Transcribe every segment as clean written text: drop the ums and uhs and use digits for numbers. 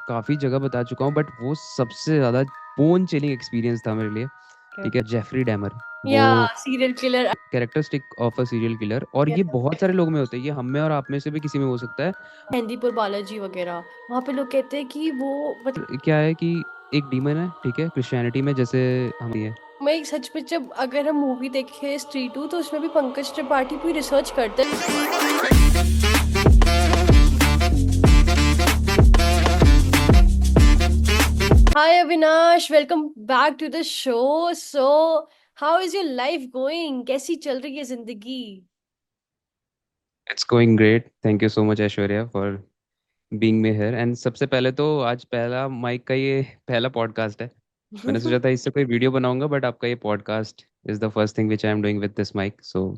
काफ़ी जगह बता चुका हूँ, बट वो सबसे ज़्यादा बोन चिलिंग एक्सपीरियंस था मेरे लिए। ठीक है, जेफरी डैमर, वो या serial killer. Characteristic of a serial killer, और ये बहुत सारे लोग में होते हैं, ये हम में और आप में से भी किसी में हो सकता है। मेहंदीपुर बालाजी वगैरह, वहां पे लोग कहते हैं कि वो मतलब क्या है कि एक डीमन है, ठीक है, क्रिश्चियनिटी में जैसे हम है। मैं सच में जब अगर हम मूवी देखे स्त्री टू तो उसमें भी पंकज त्रिपाठी पूरी रिसर्च करते हैं। Hi Avinash, welcome back to the show. So how is your life going? कैसी चल रही है जिंदगी? It's going great, thank you so much Aishwarya for being में हियर। एंड सबसे पहले तो आज पहला माइक का ये पहला पॉडकास्ट है। मैंने सोचा था इससे कोई वीडियो बनाऊंगा, बट आपका ये podcast is the first thing which I am doing with this mic, so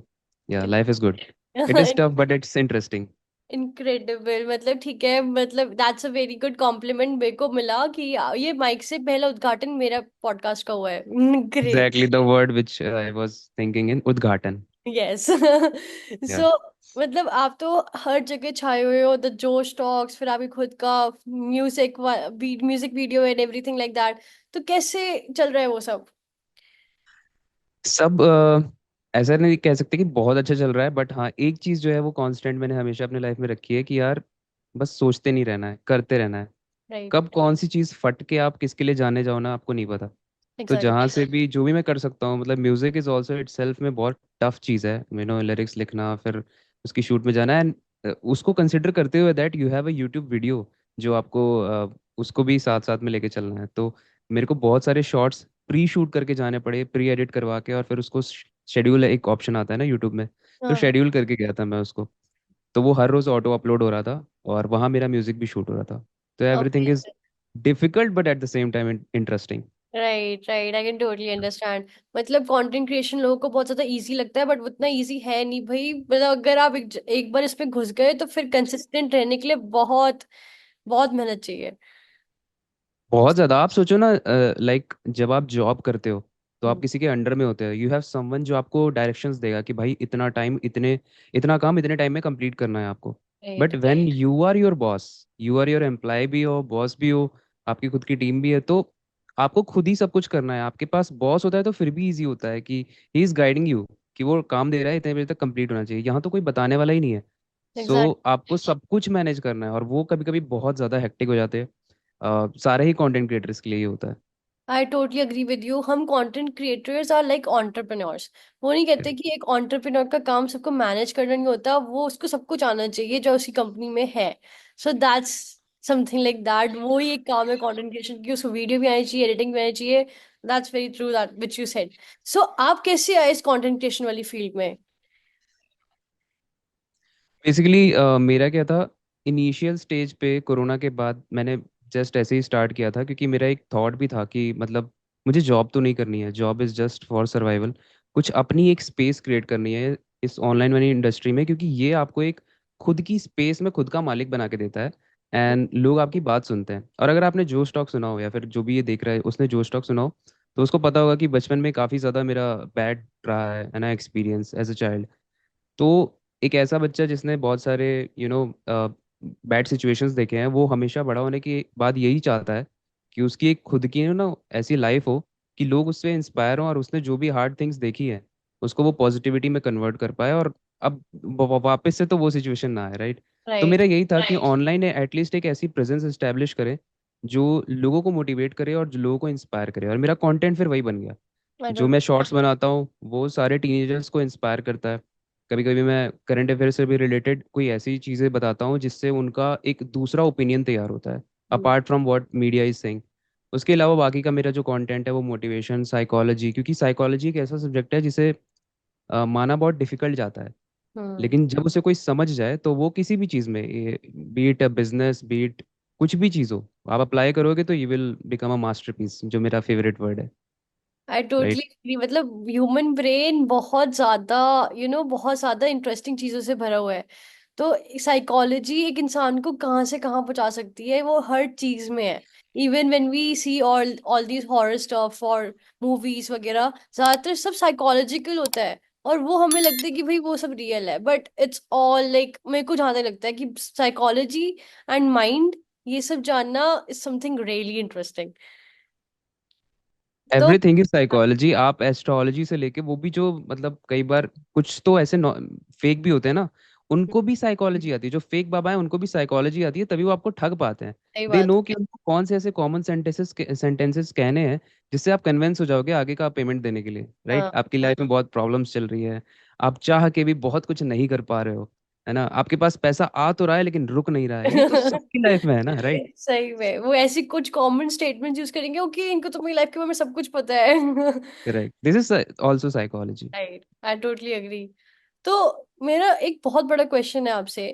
yeah life is good. It is tough but it's interesting. Incredible, मतलब ठीक है, मतलब that's a very good compliment मेरे को मिला कि ये माइक से पहला उद्घाटन मेरा पॉडकास्ट का हुआ है। Great. Exactly the word which I was thinking in, उद्घाटन। यस। या सो मतलब आप तो हर जगह छाए हुए हो, द जोश टॉक्स, फिर आपकी खुद का music music video and everything like that. तो कैसे चल रहा है वो सब? सब ऐसा नहीं कह सकते कि बहुत अच्छा चल रहा है, बट हाँ एक चीज जो है वो कांस्टेंट मैंने हमेशा अपने लाइफ में रखी है कि यार बस सोचते नहीं रहना है, करते रहना है। कब राइट। कौन सी चीज फट के आप किसके लिए जाने जाओ ना, आपको नहीं पता। तो जहाँ एग्जैक्टली। से भी जो भी मैं कर सकता हूँ, मतलब music is also it self में बहुत टफ चीज़ है, लिरिक्स लिखना, फिर उसकी शूट में जाना, एंड उसको कंसिडर करते हुए that you have a YouTube video जो आपको उसको भी साथ साथ में लेके चलना है। तो मेरे को बहुत सारे शॉर्ट्स प्री शूट करके जाने पड़े, प्री एडिट करवा के, और फिर उसको शेड्यूल, एक ऑप्शन आता है ना यूट्यूब में, तो हाँ। शेड्यूल करके गया था मैं उसको। तो वो हर रोज ऑटो अपलोड हो रहा था, और वहाँ मेरा म्यूजिक भी शूट हो रहा था। तो everything is difficult but at the same time interesting. Right right, I can totally understand. मतलब कंटेंट क्रिएशन लोगों को बहुत ज्यादा इजी लगता है, बट उतना इजी है नहीं भाई। मतलब अगर आप एक बार इसमें घुस गए तो फिर कंसिस्टेंट रहने के लिए बहुत बहुत मेहनत चाहिए। बहुत ज्यादा। आप सोचो ना, लाइक जब आप जॉब करते हो तो आप हम्म। किसी के अंडर में होते हो, यू हैव समवन जो आपको डायरेक्शंस देगा कि भाई इतना टाइम, इतना काम इतने टाइम में कंप्लीट करना है आपको। But right. When you are your boss, you are your employee भी हो, बॉस भी हो, आपकी खुद की टीम भी है, तो आपको खुद ही सब कुछ करना है। आपके पास बॉस होता है तो फिर भी इजी होता है कि ही इज गाइडिंग यू, कि वो काम दे रहा है, इतने बजे तक कंप्लीट होना चाहिए। यहाँ तो कोई बताने वाला ही नहीं है। So exact. आपको सब कुछ मैनेज करना है, और वो कभी कभी बहुत ज्यादा हेक्टिक हो जाते हैं। सारे ही कंटेंट क्रिएटर्स के लिए ये होता है। I totally agree with you. हम content creators are like entrepreneurs. वो नहीं कहते कि एक एंटरप्रेन्योर का काम सबको मैनेज करना नहीं होता, वो उसको सब कुछ आना चाहिए जो उसी कंपनी में है। So that's something like that. वो ही एक काम है कंटेंट क्रिएशन की, उसको वीडियो भी आनी चाहिए, एडिटिंग भी आनी चाहिए। That's very true that which you said. So आप कैसे आए इस कंटेंट क्रिएशन वाली फील्ड में? बेसिकली मेरा क्या था, इनिशियल स्टेज पे कोरोना के बाद मैंने जस्ट ऐसे ही स्टार्ट किया था, क्योंकि मेरा एक थॉट भी था कि मतलब मुझे जॉब तो नहीं करनी है, job is just for survival. कुछ अपनी एक स्पेस क्रिएट करनी है इस ऑनलाइन मनी इंडस्ट्री में, क्योंकि ये आपको एक खुद की स्पेस में खुद का मालिक बना के देता है, एंड लोग आपकी बात सुनते हैं। और अगर आपने जो स्टॉक सुना हो, या फिर जो भी ये देख रहा है उसने जो स्टॉक सुना हो, तो उसको पता होगा कि बचपन में काफ़ी ज़्यादा मेरा बैड रहा है ना एक्सपीरियंस एज अ चाइल्ड। तो एक ऐसा बच्चा जिसने बहुत सारे बैड सिचुएशंस देखे हैं, वो हमेशा बड़ा होने के बाद यही चाहता है कि उसकी एक खुद की ना ऐसी लाइफ हो कि लोग उससे इंस्पायर हों, और उसने जो भी हार्ड थिंग्स देखी है उसको वो पॉजिटिविटी में कन्वर्ट कर पाए, और अब वापस से तो वो सिचुएशन ना आए, राइट। तो राइट। मेरा यही था कि ऑनलाइन एटलीस्ट एक ऐसी प्रेजेंस एस्टेब्लिश करे जो लोगों को मोटिवेट करे और जो लोगों को इंस्पायर करे, और मेरा कंटेंट फिर वही बन गया। आई जो डोंट। मैं शॉर्ट्स बनाता हूँ वो सारे टीनेजर्स को इंस्पायर करता है। कभी कभी मैं करंट अफेयर से भी रिलेटेड कोई ऐसी चीज़ें बताता हूँ जिससे उनका एक दूसरा ओपिनियन तैयार होता है, apart from what media is saying. उसके अलावा बाकी का मेरा जो कंटेंट है वो मोटिवेशन, साइकोलॉजी, क्योंकि साइकोलॉजी एक ऐसा सब्जेक्ट है जिसे माना बहुत डिफिकल्ट जाता है, हम्म। लेकिन जब उसे कोई समझ जाए तो वो किसी भी चीज़ में, बीट बिजनेस, बीट कुछ भी चीज़ हो, आप अप्लाई करोगे तो you will become a masterpiece, जो मेरा फेवरेट वर्ड है। I totally right. एग्री। मतलब ह्यूमन ब्रेन बहुत ज्यादा बहुत ज्यादा इंटरेस्टिंग चीजों से भरा हुआ है। तो साइकोलॉजी एक इंसान को कहाँ से कहाँ पहुंचा सकती है, वो हर चीज में है। Even when we see all all these horror stuff और मूवीज वगैरह, ज्यादातर सब साइकोलॉजिकल होता है। और वो हमें लगता है कि भाई वो सब रियल है, बट इट्स ऑल लाइक, मेरे को जहाँ तक लगता है कि साइकोलॉजी एंड माइंड ये सब जानना इज समथिंग रियली इंटरेस्टिंग। तो एवरीथिंग इज साइकोलॉजी। आप एस्ट्रोलॉजी से लेके वो भी जो मतलब कई बार कुछ तो ऐसे फेक भी होते हैं ना, उनको भी साइकोलॉजी आती है। जो फेक बाबा है उनको भी साइकोलॉजी आती है, तभी वो आपको ठग पाते हैं। सही दे बात नो कि उनको कौन से ऐसे कॉमन सेंटेंसेस कहने हैं जिससे आप कन्विंस हो जाओगे आगे का पेमेंट देने के लिए, है। राइट। आपकी लाइफ में बहुत प्रॉब्लम्स चल रही है, आप चाह के भी बहुत कुछ नहीं कर पा रहे हो, है ना। आपके पास पैसा आ तो रहा है लेकिन रुक नहीं रहा है, ये तो सबकी लाइफ में है ना, राइट। सही में वो ऐसी कुछ कॉमन स्टेटमेंट यूज करेंगे, ओके इनको तो मेरी लाइफ के बारे में सब कुछ पता है। Correct, this is also psychology. Right, I totally agree. तो मेरा एक बहुत बड़ा क्वेश्चन है आपसे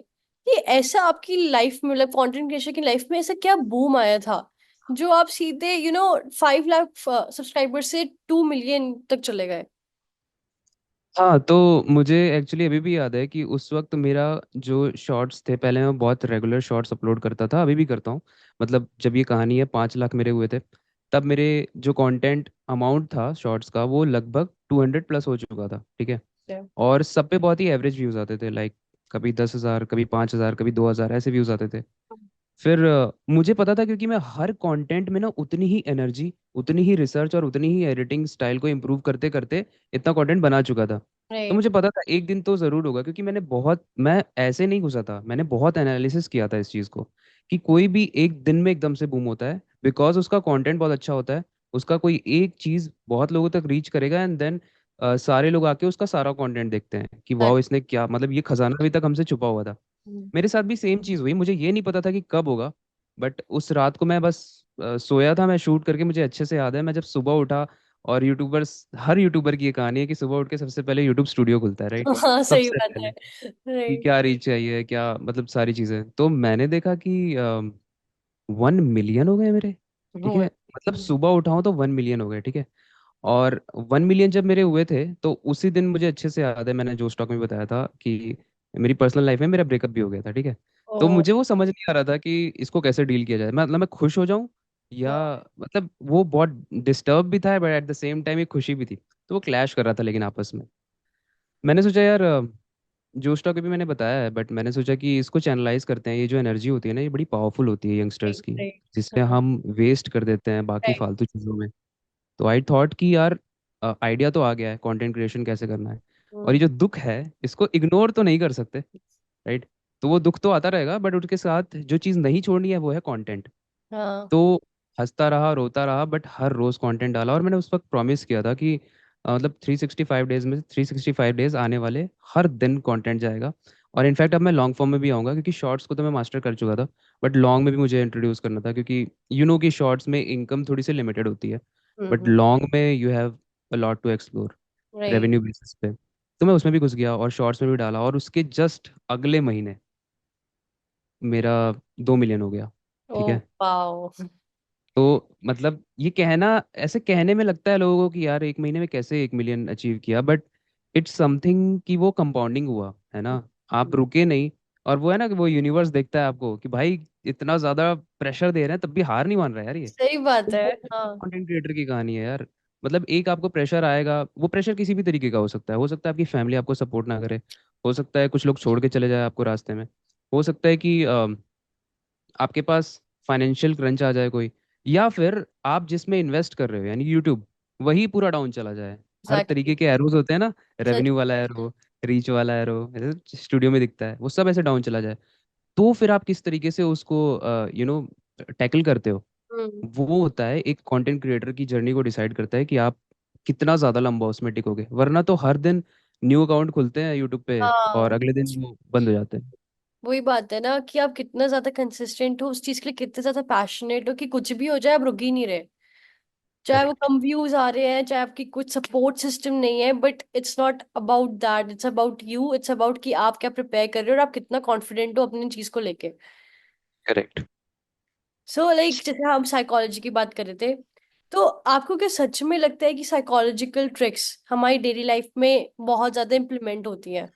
कि ऐसा आपकी लाइफ में, मतलब कंटेंट क्रिएशन की लाइफ में ऐसा क्या बूम आया था जो आप सीधे 5 लाख सब्सक्राइबर से 2 मिलियन तक चले गए? हाँ, तो मुझे एक्चुअली अभी भी याद है कि उस वक्त मेरा जो शॉर्ट्स थे, पहले मैं बहुत रेगुलर शॉर्ट्स अपलोड करता था, अभी भी करता हूँ। मतलब जब ये कहानी है 5 लाख मेरे हुए थे, तब मेरे जो कंटेंट अमाउंट था शॉर्ट्स का वो लगभग 200 प्लस हो चुका था, ठीक है। और सब पे बहुत ही एवरेज व्यूज आते थे, लाइक कभी 10,000, कभी 5,000, कभी 2,000 ऐसे व्यूज आते थे। फिर मुझे पता था क्योंकि मैं हर कंटेंट में ना उतनी ही एनर्जी, उतनी ही रिसर्च और उतनी ही एडिटिंग स्टाइल को इम्प्रूव करते करते इतना कंटेंट बना चुका था। तो राइट। मुझे पता था एक दिन तो जरूर होगा, क्योंकि मैं ऐसे नहीं घुसा था, मैंने बहुत एनालिसिस किया था इस चीज़ को कि कोई भी एक दिन में एकदम से बूम होता है बिकॉज उसका कंटेंट बहुत अच्छा होता है। उसका कोई एक चीज़ बहुत लोगों तक रीच करेगा एंड देन सारे लोग आके उसका सारा कंटेंट देखते हैं कि वाह इसने क्या, मतलब ये खजाना अभी तक हमसे छुपा हुआ था। मेरे साथ भी सेम चीज हुई, मुझे ये नहीं पता था कि कब होगा। बट उस रात को मैं बस सोया था, मैं शूट करके, मुझे अच्छे से याद है, मैं जब सुबह उठा और यूट्यूबर्स, हर यूट्यूबर की ये कहानी है कि सुबह उठ के सबसे पहले यूट्यूब स्टूडियो खुलता है, राइट। हाँ सही सबसे बात पहले है। कि राइट। क्या रीच चाहिए, क्या मतलब सारी चीजें, तो मैंने देखा कि 1 मिलियन हो गए मेरे, ठीक है। मतलब सुबह उठाऊं तो 1 मिलियन हो गए, ठीक है। और 1 मिलियन जब मेरे हुए थे तो उसी दिन मुझे अच्छे से याद है, मैंने जो स्टॉक में बताया था कि मेरी पर्सनल लाइफ में मेरा ब्रेकअप भी हो गया था, ठीक है। ओ। तो मुझे वो समझ नहीं आ रहा था कि इसको कैसे डील किया जाए, मतलब मैं खुश हो जाऊं या, मतलब वो बहुत डिस्टर्ब भी था but at the same time एक खुशी भी थी, तो वो क्लैश कर रहा था लेकिन आपस में। मैंने सोचा यार, जो स्टॉक अभी मैंने बताया है, बट मैंने सोचा कि इसको चैनलाइज करते हैं, ये जो एनर्जी होती है ना ये बड़ी पावरफुल होती है यंगस्टर्स राइट। की, राइट। जिससे हाँ। हम वेस्ट कर देते हैं बाकी राइट। फालतू चीज़ों में। तो आई थॉट कि यार आइडिया तो आ गया है कंटेंट क्रिएशन कैसे करना है, और ये जो दुख है इसको इग्नोर तो नहीं कर सकते, राइट। तो वो दुख तो आता रहेगा बट उसके साथ जो चीज़ नहीं छोड़नी है वो है कंटेंट। हाँ। तो हंसता रहा रोता रहा बट हर रोज कंटेंट डाला, और मैंने उस वक्त प्रॉमिस किया था कि मतलब 365 डेज में 365 डेज आने वाले, हर दिन कंटेंट जाएगा। और इनफैक्ट अब मैं लॉन्ग फॉर्म में भी आऊंगा, क्योंकि शॉर्ट्स को तो मैं मास्टर कर चुका था, बट लॉन्ग में भी मुझे इंट्रोड्यूस करना था, क्योंकि कि शॉर्ट्स में इनकम थोड़ी सी लिमिटेड होती है, बट हम्म। लॉन्ग में you have a lot to explore right. Revenue basis पे। तो मैं उसमें भी घुस गया और शॉर्ट्स में भी डाला, और उसके जस्ट अगले महीने मेरा 2 मिलियन हो गया, ओ ठीक है। वाओ। तो मतलब ये कहना, ऐसे कहने में लगता है लोगों को कि यार एक महीने में कैसे 1 मिलियन अचीव किया, बट इट्स समथिंग कि वो कंपाउंडिंग हुआ, है ना। आप रुके नहीं, और वो है ना कि वो यूनिवर्स देखता है आपको कि भाई इतना ज्यादा प्रेशर दे रहे हैं तब भी हार नहीं मान रहा है यार ये। सही तो बात है। वो हाँ। कंटेंट क्रिएटर की कहानी है यार। मतलब एक आपको प्रेशर आएगा, वो प्रेशर किसी भी तरीके का हो सकता है। हो सकता है आपकी फैमिली आपको सपोर्ट ना करे, हो सकता है कुछ लोग छोड़ के चले जाए आपको रास्ते में, हो सकता है कि आपके पास फाइनेंशियल क्रंच आ जाए कोई, या फिर आप जिसमें इन्वेस्ट कर रहे हो यानी यूट्यूब, वही पूरा डाउन चला जाए। हर एग्जैक्टली। तरीके के एरोज होते हैं ना, सच रेवेन्यू वाला में। एरो, रीच वाला एरो, स्टूडियो में दिखता है, वो सब ऐसे डाउन चला जाए। तो फिर आप किस तरीके से उसको टैकल करते हो, हम्म। वो होता है एक कंटेंट क्रिएटर की जर्नी को डिसाइड करता है कि आप कितना ज्यादा लंबा उसमें टिकोगे, वरना तो हर दिन न्यू अकाउंट खुलते हैं यूट्यूब पे और हाँ, अगले दिन वो बंद हो जाते हैं। वही बात है ना कि आप कितना ज्यादा कंसिस्टेंट हो उस चीज के लिए, कितने ज्यादा पैशनेट हो कि कुछ भी हो जाए आप रुक ही नहीं रहे। चाहे वो करेक्ट, कम व्यूज आ रहे हैं, चाहे आपकी कुछ सपोर्ट सिस्टम नहीं है, but it's not about that, it's about you, it's about कि आप क्या प्रिपेयर कर रहे हो और आप कितना कॉन्फिडेंट हो अपनी चीज को लेके। करेक्ट। सो लाइक जैसे हम साइकोलॉजी की बात कर रहे थे, तो आपको क्या सच में लगता है कि साइकोलॉजिकल ट्रिक्स हमारी डेली लाइफ में बहुत ज्यादा इम्प्लीमेंट होती हैं?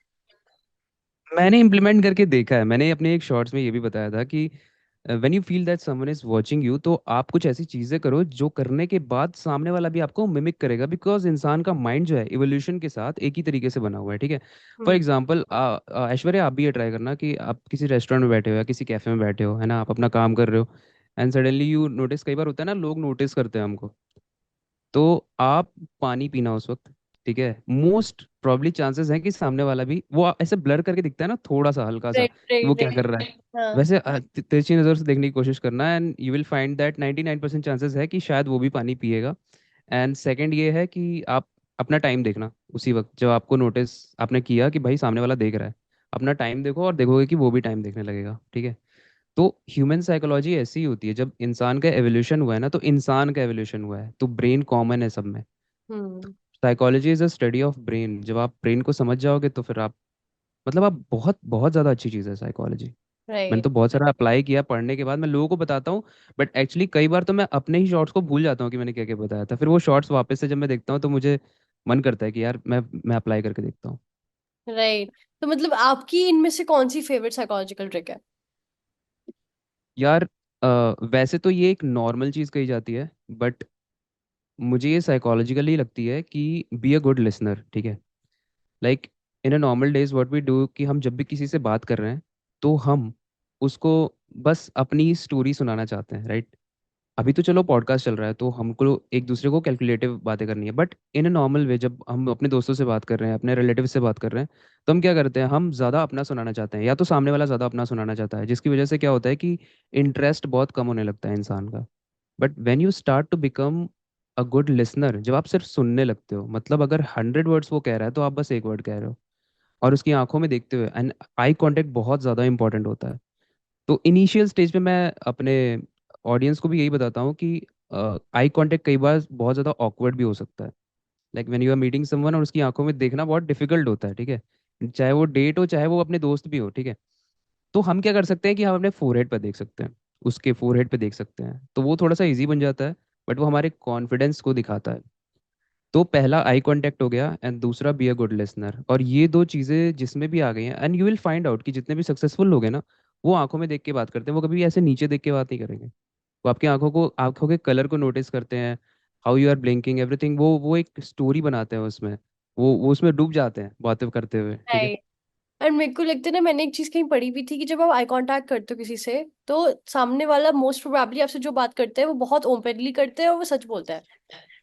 मैंने इम्प्लीमेंट करके देखा है, मैंने अपने एक शॉर्ट्स में ये भी बताया था कि when you feel that someone is watching you, तो आप कुछ ऐसी चीजें करो जो करने के बाद सामने वाला भी आपको मिमिक करेगा, बिकॉज इंसान का माइंड जो है इवोल्यूशन के साथ एक ही तरीके से बना हुआ है, ठीक है। For hmm. एग्जाम्पल, ऐश्वर्या, आप भी ये ट्राई करना कि आप किसी रेस्टोरेंट में बैठे हो या किसी कैफे में बैठे हो, है ना, आप अपना काम कर रहे हो, एंड सडनली यू नोटिस, कई बार होता है ना, लोग नोटिस करते हैं हमको, तो आप पानी पीना उस वक्त, ठीक है। मोस्ट प्रॉब्ली चांसेस हैं कि सामने वाला भी वो ऐसे ब्लर करके दिखता है ना, थोड़ा सा हल्का सा, राइट कि वो राइट क्या कर रहा राइट। है। हाँ। वैसे तिरछी नजर से देखने की कोशिश करना, and you will find that 99% chances है कि शायद वो भी पानी पिएगा। एंड सेकंड ये है कि आप अपना टाइम देखना, उसी वक्त जब आपको नोटिस आपने किया कि भाई सामने वाला देख रहा है, अपना टाइम देखो और देखोगे कि वो भी टाइम देखने लगेगा, ठीक है। तो ह्यूमन साइकोलॉजी ऐसी ही होती है, जब इंसान का एवोल्यूशन हुआ है ना, तो इंसान का एवोल्यूशन हुआ है, तो ब्रेन कॉमन है सब में। Hmm. Psychology is a study of brain. जब आप ब्रेन को समझ जाओगे तो फिर आप, मतलब आप, बहुत बहुत ज़्यादा अच्छी चीज़ है साइकोलॉजी। मैंने राइट। तो बहुत सारा अप्लाई किया पढ़ने के बाद, मैं लोगों को बताता हूँ, बट एक्चुअली कई बार तो मैं अपने ही शॉर्ट्स को भूल जाता हूँ कि मैंने क्या क्या बताया था, फिर वो शॉर्ट्स वापस से जब मैं देखता हूँ तो मुझे मन करता है कि यार मैं अप्लाई करके देखता हूँ। राइट। तो मतलब आपकी इनमें से कौन सी फेवरेट साइकोलॉजिकल ट्रिक है? यार, वैसे तो ये एक नॉर्मल चीज़ कही जाती है, बट मुझे ये साइकोलॉजिकली लगती है कि बी अ गुड लिसनर, ठीक है। Like, in a normal days what we do, कि हम जब भी किसी से बात कर रहे हैं, तो हम उसको बस अपनी स्टोरी सुनाना चाहते हैं, राइट। अभी तो चलो पॉडकास्ट चल रहा है तो हमको एक दूसरे को कैलकुलेटिव बातें करनी है, but in a normal way जब हम अपने दोस्तों से बात कर रहे हैं, अपने रिलेटिव से बात कर रहे हैं, तो हम क्या करते हैं, हम ज़्यादा अपना सुनाना चाहते हैं, या तो सामने वाला ज़्यादा अपना सुनाना चाहता है, जिसकी वजह से क्या होता है कि इंटरेस्ट बहुत कम होने लगता है इंसान का। But when you start to become a good listener, जब आप सिर्फ सुनने लगते हो, मतलब अगर 100 वर्ड्स वो कह रहा है तो आप बस एक वर्ड कह रहे हो, और उसकी आंखों में देखते हुए, एंड आई कांटेक्ट बहुत ज़्यादा इंपॉर्टेंट होता है। तो इनिशियल स्टेज पे मैं अपने ऑडियंस को भी यही बताता हूँ कि आई कांटेक्ट कई बार बहुत ज़्यादा ऑकवर्ड भी हो सकता है। Like when you are meeting someone और उसकी आंखों में देखना बहुत डिफिकल्ट होता है, ठीक है। चाहे वो डेट हो, चाहे वो अपने दोस्त भी हो, ठीक है। तो हम क्या कर सकते हैं कि हम अपने फोरहेड पर देख सकते हैं, उसके फोरहेड पे देख सकते हैं, तो वो थोड़ा सा इजी बन जाता है, बट वो हमारे कॉन्फिडेंस को दिखाता है। तो पहला आई कांटेक्ट हो गया, एंड दूसरा बी अ गुड लिसनर, और ये दो चीज़ें जिसमें भी आ गई हैं, and you will find out कि जितने भी सक्सेसफुल लोग हैं ना, वो आंखों में देख के बात करते हैं, वो कभी ऐसे नीचे देख के बात नहीं करेंगे। वो आपकी आंखों को, आंखों के कलर को नोटिस करते हैं, how you are blinking, everything, वो एक स्टोरी बनाते हैं उसमें, वो उसमें डूब जाते हैं बातें करते हुए, ठीक है। राइट। और मेरे को लगता है ना, मैंने एक चीज कहीं पढ़ी भी थी कि जब आप आई कांटेक्ट करते हो किसी से, तो सामने वाला मोस्ट प्रोबेबली आपसे जो बात करता है वो बहुत ओपनली करते हैं और वो सच बोलता है।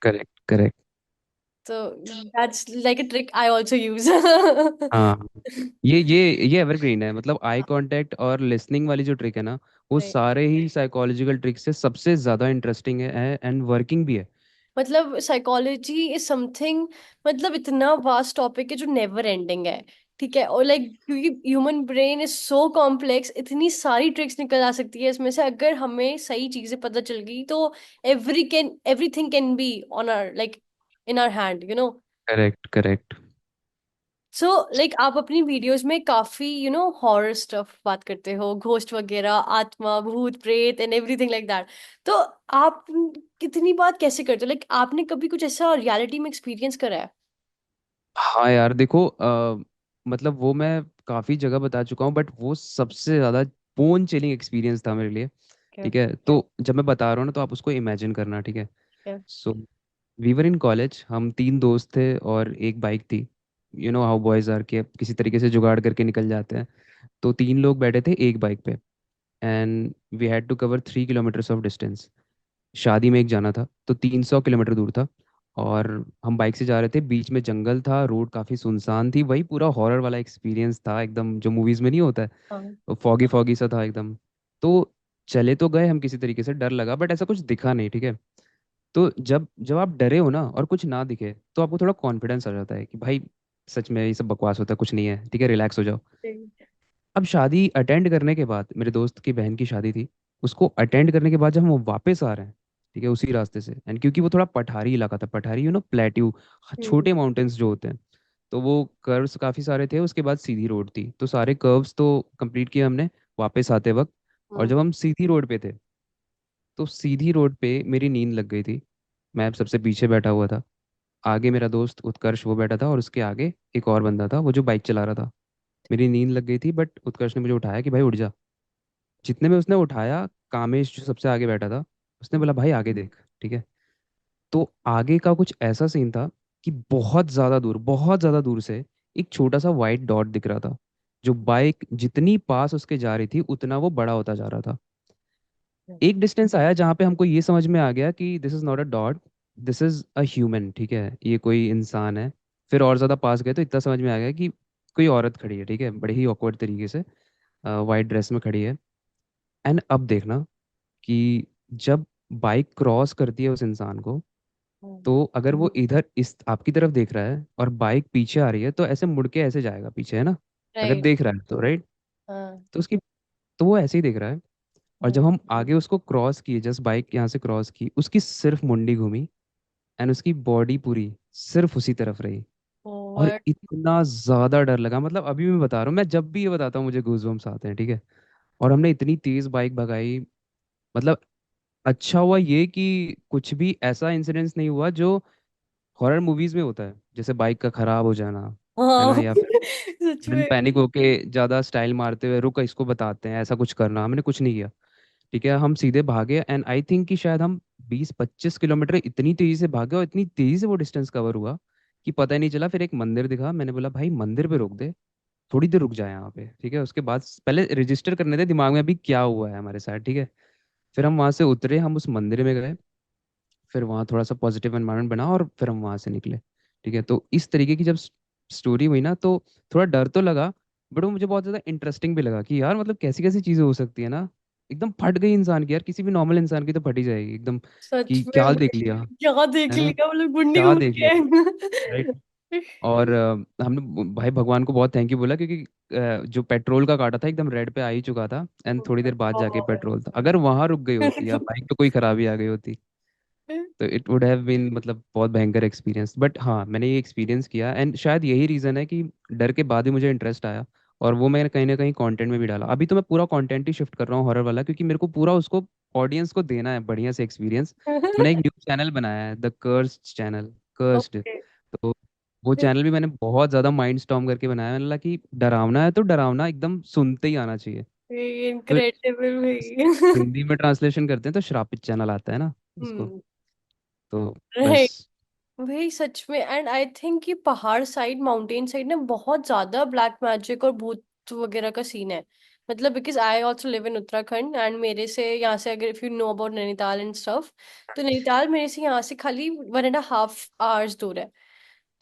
Correct, correct. तो that's like a trick I also use. हाँ, ये एवरग्रीन है, मतलब आई कांटेक्ट और लिसनिंग वाली जो ट्रिक है ना, वो सारे ही साइकोलॉजिकल ट्रिक से सबसे ज्यादा इंटरेस्टिंग है एंड वर्किंग भी है। मतलब साइकोलॉजी इज समथिंग, मतलब इतना वास्ट टॉपिक है जो नेवर एंडिंग है। ठीक है, और लाइक क्योंकि human brain is so complex, इतनी सारी ट्रिक्स निकल आ सकती है इसमें से अगर हमें सही चीजें पता चल गई तो everything can be on our like in our hand, you know. Correct, correct. So like आप अपनी वीडियोस में काफी हॉरर स्टफ बात करते हो, घोस्ट वगैरह, आत्मा, भूत, प्रेत एंड एवरीथिंग लाइक दैट। तो आप कितनी बात कैसे करते हो? लाइक आपने कभी कुछ ऐसा रियलिटी में एक्सपीरियंस करा है? हाँ यार देखो, मतलब वो मैं काफ़ी जगह बता चुका हूँ, बट वो सबसे ज़्यादा बोन चिलिंग एक्सपीरियंस था मेरे लिए, क्या? ठीक है। तो जब मैं बता रहा हूँ ना, तो आप उसको इमेजिन करना, ठीक है। क्या? So we were in college, हम तीन दोस्त थे और एक बाइक थी। You know how boys are, के किसी तरीके से जुगाड़ करके निकल जाते हैं। तो तीन लोग बैठे थे एक बाइक पे, and we had to cover 3 kilometres of distance. शादी में एक जाना था, तो 300 किलोमीटर दूर था, और हम बाइक से जा रहे थे, बीच में जंगल था, रोड काफ़ी सुनसान थी, वही पूरा हॉरर वाला एक्सपीरियंस था एकदम, जो मूवीज़ में नहीं होता हाँ। है, फॉगी फॉगी सा था एकदम। तो चले तो गए हम किसी तरीके से, डर लगा बट ऐसा कुछ दिखा नहीं, ठीक है। तो जब जब आप डरे हो ना और कुछ ना दिखे, तो आपको थोड़ा कॉन्फिडेंस आ जाता है कि भाई सच में ये सब बकवास होता है, कुछ नहीं है, ठीक है, रिलैक्स हो जाओ। अब शादी अटेंड करने के बाद, मेरे दोस्त की बहन की शादी थी, उसको अटेंड करने के बाद जब हम वापस आ रहे हैं, ठीक है, उसी रास्ते से, एंड क्योंकि वो थोड़ा पठारी इलाका था, पठारी प्लेट्यू, हम्म। छोटे माउंटेन्स जो होते हैं, तो वो कर्व्स काफ़ी सारे थे, उसके बाद सीधी रोड थी, तो सारे कर्व्स तो कंप्लीट किए हमने वापस आते वक्त। और हम्म। जब हम सीधी रोड पे थे, तो सीधी रोड पे मेरी नींद लग गई थी। मैं सबसे पीछे बैठा हुआ था, आगे मेरा दोस्त उत्कर्ष वो बैठा था, और उसके आगे एक और बंदा था वो जो बाइक चला रहा था। मेरी नींद लग गई थी, बट उत्कर्ष ने मुझे उठाया कि भाई उठ जा। जितने में उसने उठाया, कामेश जो सबसे आगे बैठा था, उसने बोला भाई आगे देख, ठीक है। तो आगे का कुछ ऐसा सीन था कि बहुत ज्यादा दूर से एक छोटा सा वाइट डॉट दिख रहा था। जो बाइक जितनी पास उसके जा रही थी उतना वो बड़ा होता जा रहा था। एक डिस्टेंस आया जहाँ पे हमको ये समझ में आ गया कि this is not a dot, this is a human, ठीक है, ये कोई इंसान है। फिर और ज्यादा पास गए तो इतना समझ में आ गया कि कोई औरत खड़ी है, ठीक है, बड़े ही ऑकवर्ड तरीके से वाइट ड्रेस में खड़ी है। एंड अब देखना कि जब बाइक क्रॉस करती है उस इंसान को, तो अगर वो इधर इस आपकी तरफ देख रहा है और बाइक पीछे आ रही है तो ऐसे मुड़ के ऐसे जाएगा पीछे, है ना, अगर राइट। देख रहा है तो, राइट। हाँ। तो उसकी तो वो ऐसे ही देख रहा है। और हम्म। जब हम आगे उसको क्रॉस किए, जस्ट बाइक यहाँ से क्रॉस की, उसकी सिर्फ मुंडी घूमी एंड उसकी बॉडी पूरी सिर्फ उसी तरफ रही। और और इतना ज्यादा डर लगा, मतलब अभी मैं बता रहा हूँ, मैं जब भी ये बताता हूँ मुझे गूजबम्स आते हैं, ठीक है। और हमने इतनी तेज बाइक भगाई, मतलब अच्छा हुआ ये कि कुछ भी ऐसा इंसिडेंस नहीं हुआ जो हॉरर मूवीज में होता है, जैसे बाइक का खराब हो जाना, है ना, हाँ। या फिर सच सडन में। पैनिक होके ज्यादा स्टाइल मारते हुए रुक इसको बताते हैं, ऐसा कुछ करना हमने कुछ नहीं किया। ठीक है, हम सीधे भागे एंड आई थिंक कि शायद हम 20-25 किलोमीटर इतनी तेजी से भागे और इतनी तेजी से वो डिस्टेंस कवर हुआ कि पता ही नहीं चला। फिर एक मंदिर दिखा, मैंने बोला भाई मंदिर पे रोक दे, थोड़ी देर रुक जाए यहाँ पे, ठीक है। उसके बाद पहले रजिस्टर करने थे दिमाग में अभी क्या हुआ है हमारे साथ, ठीक है। फिर हम वहां से उतरे, हम उस मंदिर में गए, फिर वहाँ थोड़ा सा पॉजिटिव एनवायरनमेंट बना और फिर हम वहाँ से निकले। ठीक है, तो इस तरीके की जब स्टोरी हुई ना, तो थोड़ा डर तो लगा, बट वो मुझे बहुत ज़्यादा इंटरेस्टिंग भी लगा कि यार मतलब कैसी कैसी चीज़ें हो सकती है ना। एकदम फट गई इंसान की, यार किसी भी नॉर्मल इंसान की तो फट ही जाएगी एकदम, सच कि में क्या देख लिया, भाई, क्या देख है ना, लिया, मतलब गुंडी क्या घूम देख लिया, के। राइट। और हमने भाई भगवान को बहुत थैंक यू बोला, क्योंकि जो पेट्रोल का काटा था एकदम रेड पे आ ही चुका था एंड थोड़ी देर बाद जाके पेट्रोल था। अगर वहां रुक गई होती या बाइक पे कोई खराबी आ गई होती तो इट वुड हैव बीन मतलब बहुत भयंकर एक्सपीरियंस। बट हाँ, मैंने ये एक्सपीरियंस किया एंड शायद यही रीज़न है कि डर के बाद ही मुझे इंटरेस्ट आया। और वो मैंने कहीं ना कहीं कंटेंट में भी डाला। अभी तो मैं पूरा कंटेंट ही शिफ्ट कर रहा हूँ हॉरर वाला, क्योंकि मेरे को पूरा उसको ऑडियंस को देना है बढ़िया से एक्सपीरियंस। तो मैंने एक न्यूज़ चैनल बनाया है, the cursed channel, cursed. Okay. तो वो चैनल भी मैंने बहुत ज़्यादा माइंड स्टॉर्म करके बनाया है। मैंने बोला कि डरावना है तो डरावना एकदम सुनते ही आना चाहिए। तो इनक्रेडिबल भाई। हिंदी में ट्रांसलेशन करते हैं तो श्रापित चैनल आता है ना उसको। हम्म। तो बस। राइट। भाई सच में, एंड आई थिंक कि पहाड़ साइड, माउंटेन साइड ना बहुत ज्यादा ब्लैक मैजिक और भूत वगैरह का सीन है। मतलब because I also live in Uttarakhand, and मेरे से यहाँ से, अगर if you know about Nainital and stuff, तो नैनीताल मेरे से यहाँ से खाली 1.5 hours दूर है।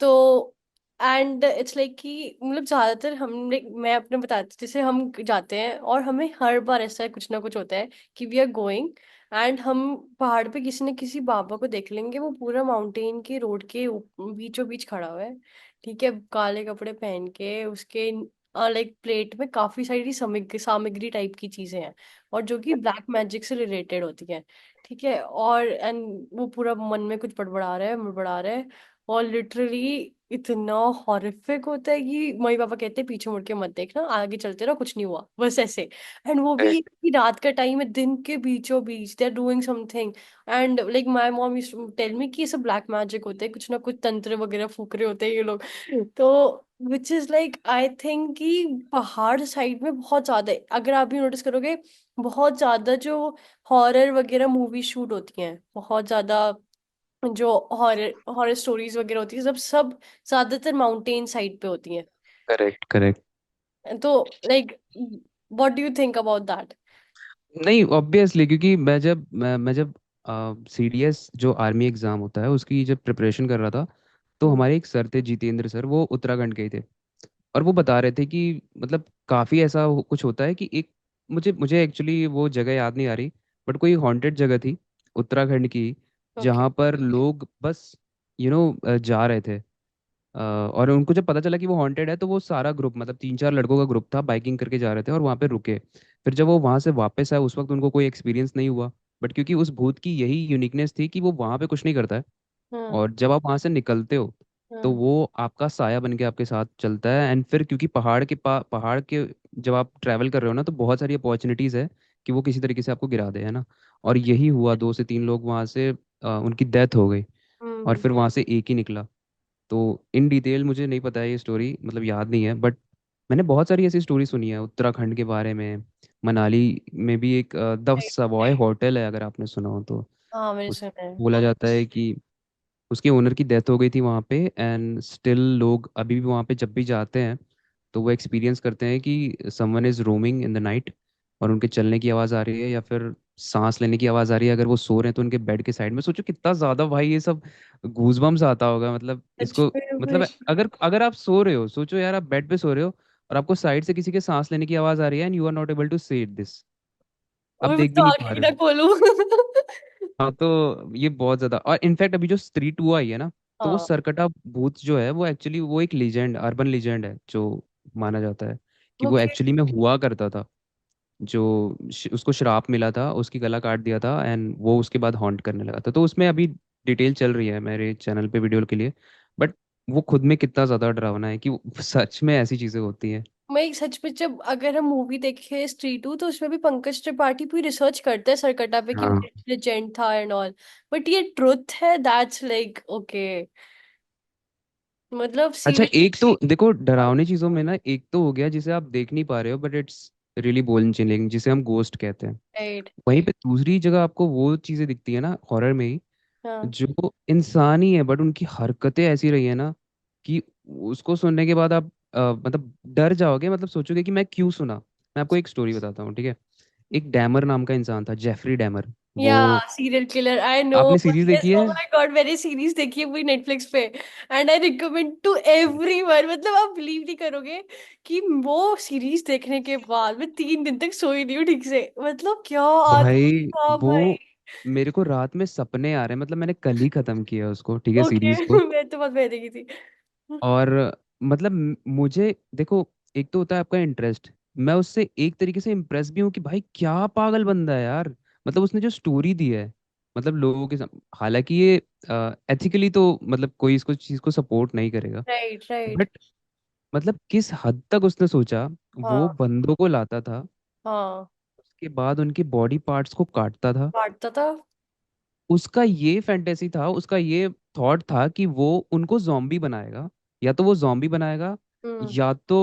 तो एंड इट्स लाइक कि मतलब ज्यादातर हम मैं अपने बताती, जैसे हम जाते हैं और हमें हर बार ऐसा कुछ ना कुछ होता है कि वी आर गोइंग, एंड हम पहाड़ पे किसी न किसी बाबा को देख लेंगे, वो पूरा माउंटेन के रोड के बीचों बीच खड़ा हुआ है। ठीक है, काले कपड़े पहन के, उसके लाइक प्लेट में काफी सारी सामग्री टाइप की चीजें हैं, और जो कि ब्लैक मैजिक से रिलेटेड होती हैं। ठीक है, और एंड वो पूरा मन में कुछ बड़बड़ा रहा है, और लिटरली इतना हॉरिफिक होता है कि मम्मी पापा कहते हैं पीछे मुड़ के मत देखना, आगे चलते रहो, कुछ नहीं हुआ, बस ऐसे। एंड वो भी Correct. एक ही रात का टाइम है, दिन के बीचों बीच they are doing something. And like my mom used to tell me कि ये सब ब्लैक मैजिक होते हैं, कुछ ना कुछ तंत्र वगैरह फूक रहे होते हैं ये लोग। तो which is like I think कि पहाड़ साइड में बहुत ज्यादा है। अगर आप भी नोटिस करोगे, बहुत ज्यादा जो हॉरर वगैरह मूवी शूट होती हैं, बहुत ज्यादा जो हॉरर हॉरर स्टोरीज वगैरह होती है, सब सब ज्यादातर माउंटेन साइड पे होती हैं। Correct, correct. तो like what do you think about that? नहीं, ऑब्वियसली, क्योंकि मैं जब सीडीएस जो आर्मी एग्जाम होता है उसकी जब प्रिपरेशन कर रहा था, तो हम्म। हमारे एक सर थे, जितेंद्र सर, वो उत्तराखंड के ही थे। और वो बता रहे थे कि मतलब काफ़ी ऐसा कुछ होता है कि एक, मुझे मुझे एक्चुअली वो जगह याद नहीं आ रही, बट कोई हॉन्टेड जगह थी उत्तराखंड की, ओके। जहाँ पर लोग बस जा रहे थे। और उनको जब पता चला कि वो हॉन्टेड है तो वो सारा ग्रुप, मतलब 3-4 लड़कों का ग्रुप था, बाइकिंग करके जा रहे थे और वहाँ पे रुके। फिर जब वो वहाँ से वापस आए उस वक्त उनको कोई एक्सपीरियंस नहीं हुआ, बट क्योंकि उस भूत की यही यूनिकनेस थी कि वो वहाँ पे कुछ नहीं करता है। हाँ। और जब आप वहाँ से निकलते हो तो हाँ। वो आपका साया बन के आपके साथ चलता है। एंड फिर क्योंकि पहाड़ के जब आप ट्रैवल कर रहे हो ना, तो बहुत सारी अपॉर्चुनिटीज़ है कि वो किसी तरीके से आपको गिरा दे, है ना। और यही हुआ, 2 से 3 लोग वहाँ से उनकी डेथ हो गई। और हम्म। फिर वहाँ से एक ही निकला। तो इन डिटेल मुझे नहीं पता है ये स्टोरी, मतलब याद नहीं है, बट मैंने बहुत सारी ऐसी स्टोरी सुनी है उत्तराखंड के बारे में। मनाली में भी एक द सवॉय होटल है, अगर आपने सुना हो तो। हाँ मैंने उस सुना है। बोला जाता है कि उसके ओनर की डेथ हो गई थी वहाँ पे, एंड स्टिल लोग अभी भी वहाँ पे जब भी जाते हैं तो वो एक्सपीरियंस करते हैं कि someone is roaming in the night, और उनके चलने की आवाज़ आ रही है या फिर सांस लेने की आवाज़ आ रही है। अगर वो सो रहे हैं तो उनके बेड के साइड में, सोचो कितना ज़्यादा भाई ये सब गूजबम्स आता होगा, मतलब सच इसको, में भाई। मतलब अगर अगर आप सो रहे हो, सोचो यार आप बेड पे सो रहे हो और आपको साइड से किसी के सांस लेने की आवाज़ आ रही है and you are not able to say this, आप और मैं देख भी तो नहीं आंखें पा ही रहे ना हो। खोलूं। हाँ तो ये बहुत ज्यादा, और इनफैक्ट अभी जो स्त्री टू आई है ना, तो वो हाँ। सरकटा भूत जो है वो एक्चुअली वो एक लीजेंड, अर्बन लीजेंड है, जो माना जाता है कि वो ओके। एक्चुअली में हुआ करता था। जो उसको श्राप मिला था, उसकी गला काट दिया था एंड वो उसके बाद हॉन्ट करने लगा था। तो उसमें अभी डिटेल चल रही है मेरे चैनल पे वीडियो के लिए, बट वो खुद में कितना ज्यादा डरावना है कि सच में ऐसी चीजें होती हैं। मैं सच में, जब अगर हम मूवी देखे स्त्री टू, तो उसमें भी पंकज त्रिपाठी पूरी रिसर्च करते हैं सरकटा पे कि हाँ। लेजेंड था एंड ऑल। बट ये ट्रुथ है, दैट्स लाइक ओके, मतलब अच्छा, सीरियस। एक तो देखो डरावनी चीजों में ना, एक तो हो गया जिसे आप देख नहीं पा रहे हो but it's really bone chilling, जिसे हम गोस्ट कहते हैं। राइट। वहीं पे दूसरी जगह आपको वो चीजें दिखती है ना हॉरर में ही, हाँ। जो इंसान ही है बट उनकी हरकतें ऐसी रही है ना कि उसको सुनने के बाद आप मतलब डर जाओगे, मतलब सोचोगे कि मैं क्यों सुना। मैं आपको एक स्टोरी बताता हूँ, ठीक है। एक डैमर नाम का इंसान था, जेफरी डैमर। वो, या सीरियल किलर, आई नो। आपने सीरीज यस, देखी ओ है? माय गॉड, मैंने सीरीज देखी है पूरी नेटफ्लिक्स पे। And I recommend to everyone, मतलब आप बिलीव नहीं करोगे कि वो सीरीज देखने के बाद मैं 3 दिन तक सोई नहीं हूँ ठीक से, मतलब क्या आदमी भाई था भाई। वो, मेरे को रात में सपने आ रहे हैं, मतलब मैंने कल ही खत्म किया उसको, ठीक है, ओके। सीरीज को। मैं तो बहुत बहने की थी। और मतलब मुझे देखो, एक तो होता है आपका इंटरेस्ट, मैं उससे एक तरीके से इम्प्रेस भी हूँ कि भाई क्या पागल बंदा है यार। मतलब उसने जो स्टोरी दी है, मतलब लोगों के हालांकि ये एथिकली तो मतलब कोई इसको चीज को सपोर्ट नहीं करेगा, राइट राइट। बट मतलब किस हद तक उसने सोचा। वो हाँ बंदों को लाता था, हाँ। उसके बाद उनके बॉडी पार्ट्स को काटता था। काटता था। उसका ये फैंटेसी था, उसका ये थॉट था कि वो उनको जॉम्बी बनाएगा, या तो वो जॉम्बी बनाएगा हम्म। या तो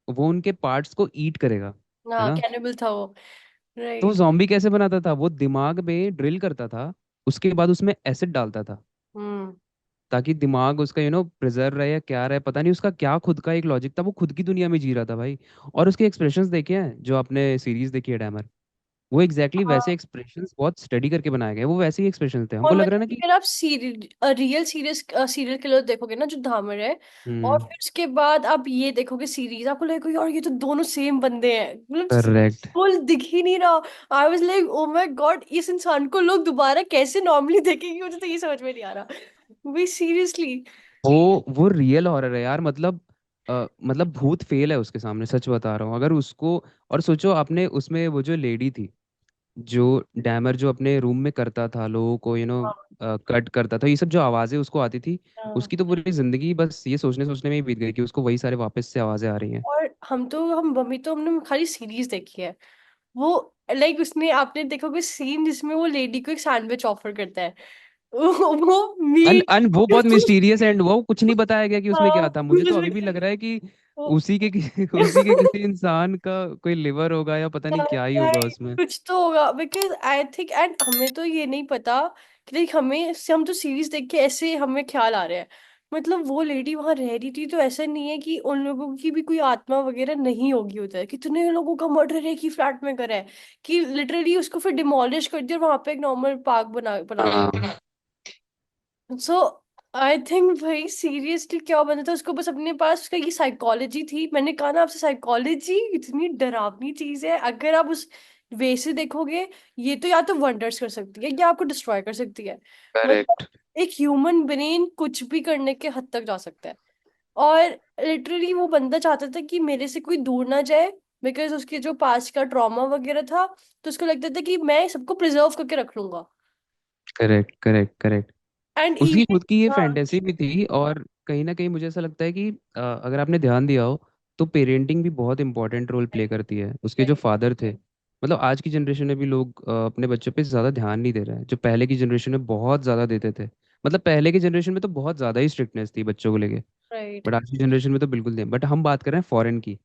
वो उनके पार्ट्स को ईट करेगा, है हाँ ना। कैनिबल था वो। तो वो राइट। जॉम्बी कैसे बनाता था, वो दिमाग में ड्रिल करता था, उसके बाद उसमें एसिड डालता था हम्म। ताकि दिमाग उसका प्रिजर्व रहे या क्या रहे, पता नहीं उसका क्या खुद का एक लॉजिक था, वो खुद की दुनिया में जी रहा था भाई। और उसके एक्सप्रेशंस देखे हैं जो आपने सीरीज देखी है डैमर, वो एग्जैक्टली वैसे एक्सप्रेशंस बहुत स्टडी करके बनाए गए, वो वैसे ही एक्सप्रेशंस थे, और हमको लग रहा मतलब है ना कि। अगर आप रियल सीरियस सीरियल किलर देखोगे ना, जो धामर है, और हम्म। फिर उसके बाद आप ये देखोगे सीरीज, आपको लगेगा यार ये तो दोनों सेम बंदे हैं, मतलब करेक्ट। फुल दिख ही नहीं रहा। I was like oh my God, इस इंसान को लोग दोबारा कैसे नॉर्मली देखेंगे, मुझे तो ये समझ में नहीं आ रहा भाई, सीरियसली। वो रियल हॉरर है यार, मतलब मतलब भूत फेल है उसके सामने, सच बता रहा हूँ अगर उसको। और सोचो आपने उसमें वो जो लेडी थी, जो डैमर जो अपने रूम में करता था लोगों को कट करता था, ये सब जो आवाजें उसको आती थी, हाँ। उसकी तो पूरी जिंदगी बस ये सोचने सोचने में ही बीत गई कि उसको वही सारे वापस से आवाजें आ रही हैं। और हम मम्मी तो हमने खाली सीरीज देखी है। वो लाइक उसने, आपने देखोगे सीन जिसमें वो लेडी को एक सैंडविच ऑफर करता है, वो अन मीट। अन वो बहुत मिस्टीरियस एंड वो कुछ नहीं बताया गया कि उसमें हाँ क्या था। मुझे कुछ तो भी अभी भी नहीं। लग रहा है कि वो उसी के किसी इंसान का कोई लिवर होगा या पता नहीं क्या ही होगा right, उसमें। कुछ तो होगा, बिकॉज आई थिंक, एंड हमें तो ये नहीं पता कि लाइक हम तो सीरीज देख के ऐसे हमें ख्याल आ रहे हैं, मतलब वो लेडी वहां रह रही थी, तो ऐसा नहीं है कि उन लोगों की भी कोई आत्मा वगैरह नहीं होगी उधर। कितने लोगों का मर्डर है कि फ्लैट में करा है, कि लिटरली उसको फिर डिमोलिश कर दिया और वहां पे एक नॉर्मल पार्क बना दिया। हाँ। सो आई थिंक भाई सीरियसली क्या बना था उसको, बस अपने पास उसका ये साइकोलॉजी थी। मैंने कहा ना आपसे, साइकोलॉजी इतनी डरावनी चीज है, अगर आप उस वे से देखोगे, ये तो या तो वंडर्स कर सकती है या आपको डिस्ट्रॉय कर सकती है। मतलब करेक्ट। एक ह्यूमन ब्रेन कुछ भी करने के हद तक जा सकता है। और लिटरली वो बंदा चाहता था कि मेरे से कोई दूर ना जाए, बिकॉज उसके जो पास्ट का ट्रॉमा वगैरह था, तो उसको लगता था कि मैं सबको प्रिजर्व करके रख लूंगा। करेक्ट। करेक्ट। करेक्ट। एंड उसकी इवन खुद की ये हाँ। फैंटेसी भी थी, और कहीं ना कहीं मुझे ऐसा लगता है कि अगर आपने ध्यान दिया हो तो पेरेंटिंग भी बहुत इंपॉर्टेंट रोल प्ले करती है। उसके जो राइट फादर थे, मतलब आज की जनरेशन में भी लोग अपने बच्चों पे ज़्यादा ध्यान नहीं दे रहे हैं, जो पहले की जनरेशन में बहुत ज़्यादा देते थे। मतलब पहले की जनरेशन में तो बहुत ज़्यादा ही स्ट्रिक्टनेस थी बच्चों को लेके, राइट। बट आज की जनरेशन में तो बिल्कुल नहीं। बट हम बात कर रहे हैं फॉरेन की,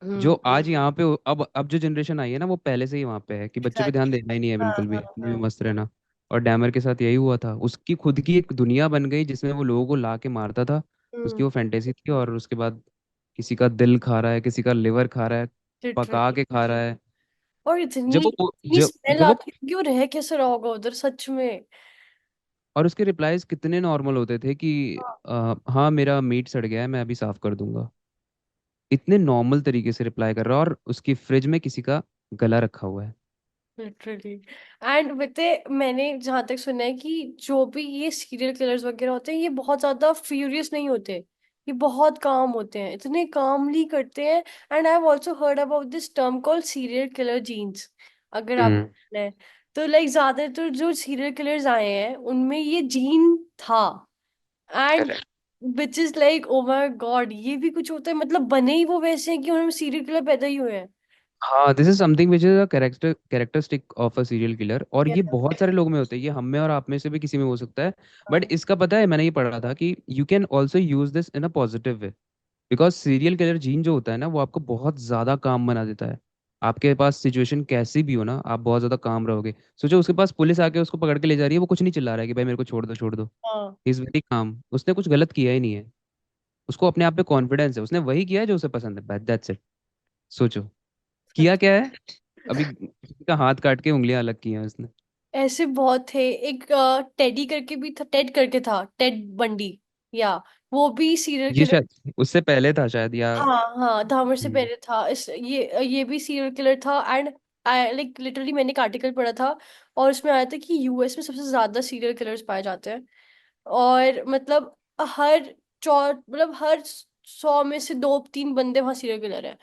जो हम्म। आज यहाँ पे अब जो जनरेशन आई है ना, वो पहले से ही वहाँ पे है कि बच्चों पे ध्यान एग्जैक्टली। देना ही नहीं है हाँ बिल्कुल भी, हाँ अपने भी हाँ। मस्त रहना। और डैमर के साथ यही हुआ था, उसकी खुद की एक दुनिया बन गई जिसमें वो लोगों को ला के मारता था। उसकी हम्म। वो फैंटेसी थी, और उसके बाद किसी का दिल खा रहा है, किसी का लिवर खा रहा है, पका लिटरली। के खा रहा है। और इतनी जब वो इतनी जब स्मेल जब वो आती है कि वो रह कैसे रहा होगा उधर सच में। और उसके रिप्लाईज कितने नॉर्मल होते थे कि हाँ मेरा मीट सड़ गया है, मैं अभी साफ कर दूंगा। इतने नॉर्मल तरीके से रिप्लाई कर रहा है, और उसकी फ्रिज में किसी का गला रखा हुआ है। लिटरली। एंड बते मैंने जहां तक सुना है कि जो भी ये सीरियल किलर्स वगैरह होते हैं ये बहुत ज्यादा फ्यूरियस नहीं होते। ये बहुत काम होते हैं, इतने कामली करते हैं। And I have also heard about this term called serial killer genes. अगर आप हम्म। तो लाइक ज्यादातर जो सीरियल किलर्स आए हैं उनमें ये जीन था। And correct. Which is like oh my God, ये भी कुछ होता है, मतलब बने ही वो वैसे हैं कि उनमें सीरियल किलर पैदा ही हुए हैं। हाँ, this is something which is a characteristic of a serial killer, और ये Yeah. बहुत सारे लोग में होते हैं, ये हम में और आप में से भी किसी में हो सकता है। बट हाँ। इसका पता है, मैंने ये पढ़ा था कि you can also use this in a positive way. Because serial killer gene जो होता है ना, वो आपको बहुत ज्यादा काम बना देता है। आपके पास सिचुएशन कैसी भी हो ना, आप बहुत ज्यादा काम रहोगे। सोचो उसके पास पुलिस आके उसको पकड़ के ले जा रही है, वो कुछ नहीं चिल्ला रहा है कि भाई मेरे को छोड़ दो छोड़ दो। हाँ। ही इज वेरी काम, उसने कुछ गलत किया ही नहीं है। उसको अपने आप पे कॉन्फिडेंस है, उसने वही किया है जो उसे पसंद है, दैट्स इट। सोचो किया क्या है। अभी किसी का हाथ काट के उंगलियां अलग की हैं उसने। ऐसे बहुत थे। एक टेडी करके भी था, टेड करके था, टेड बंडी। या वो भी सीरियल ये किलर। शायद उससे पहले था शायद, या हाँ हाँ, धामर से हम्म, पहले था इस ये भी सीरियल किलर था। एंड आई लाइक लिटरली मैंने एक आर्टिकल पढ़ा था और उसमें आया था कि यूएस में सबसे ज्यादा सीरियल किलर्स पाए जाते हैं। और मतलब हर हर 100 में से 2-3 बंदे वहां सीरियल किलर है।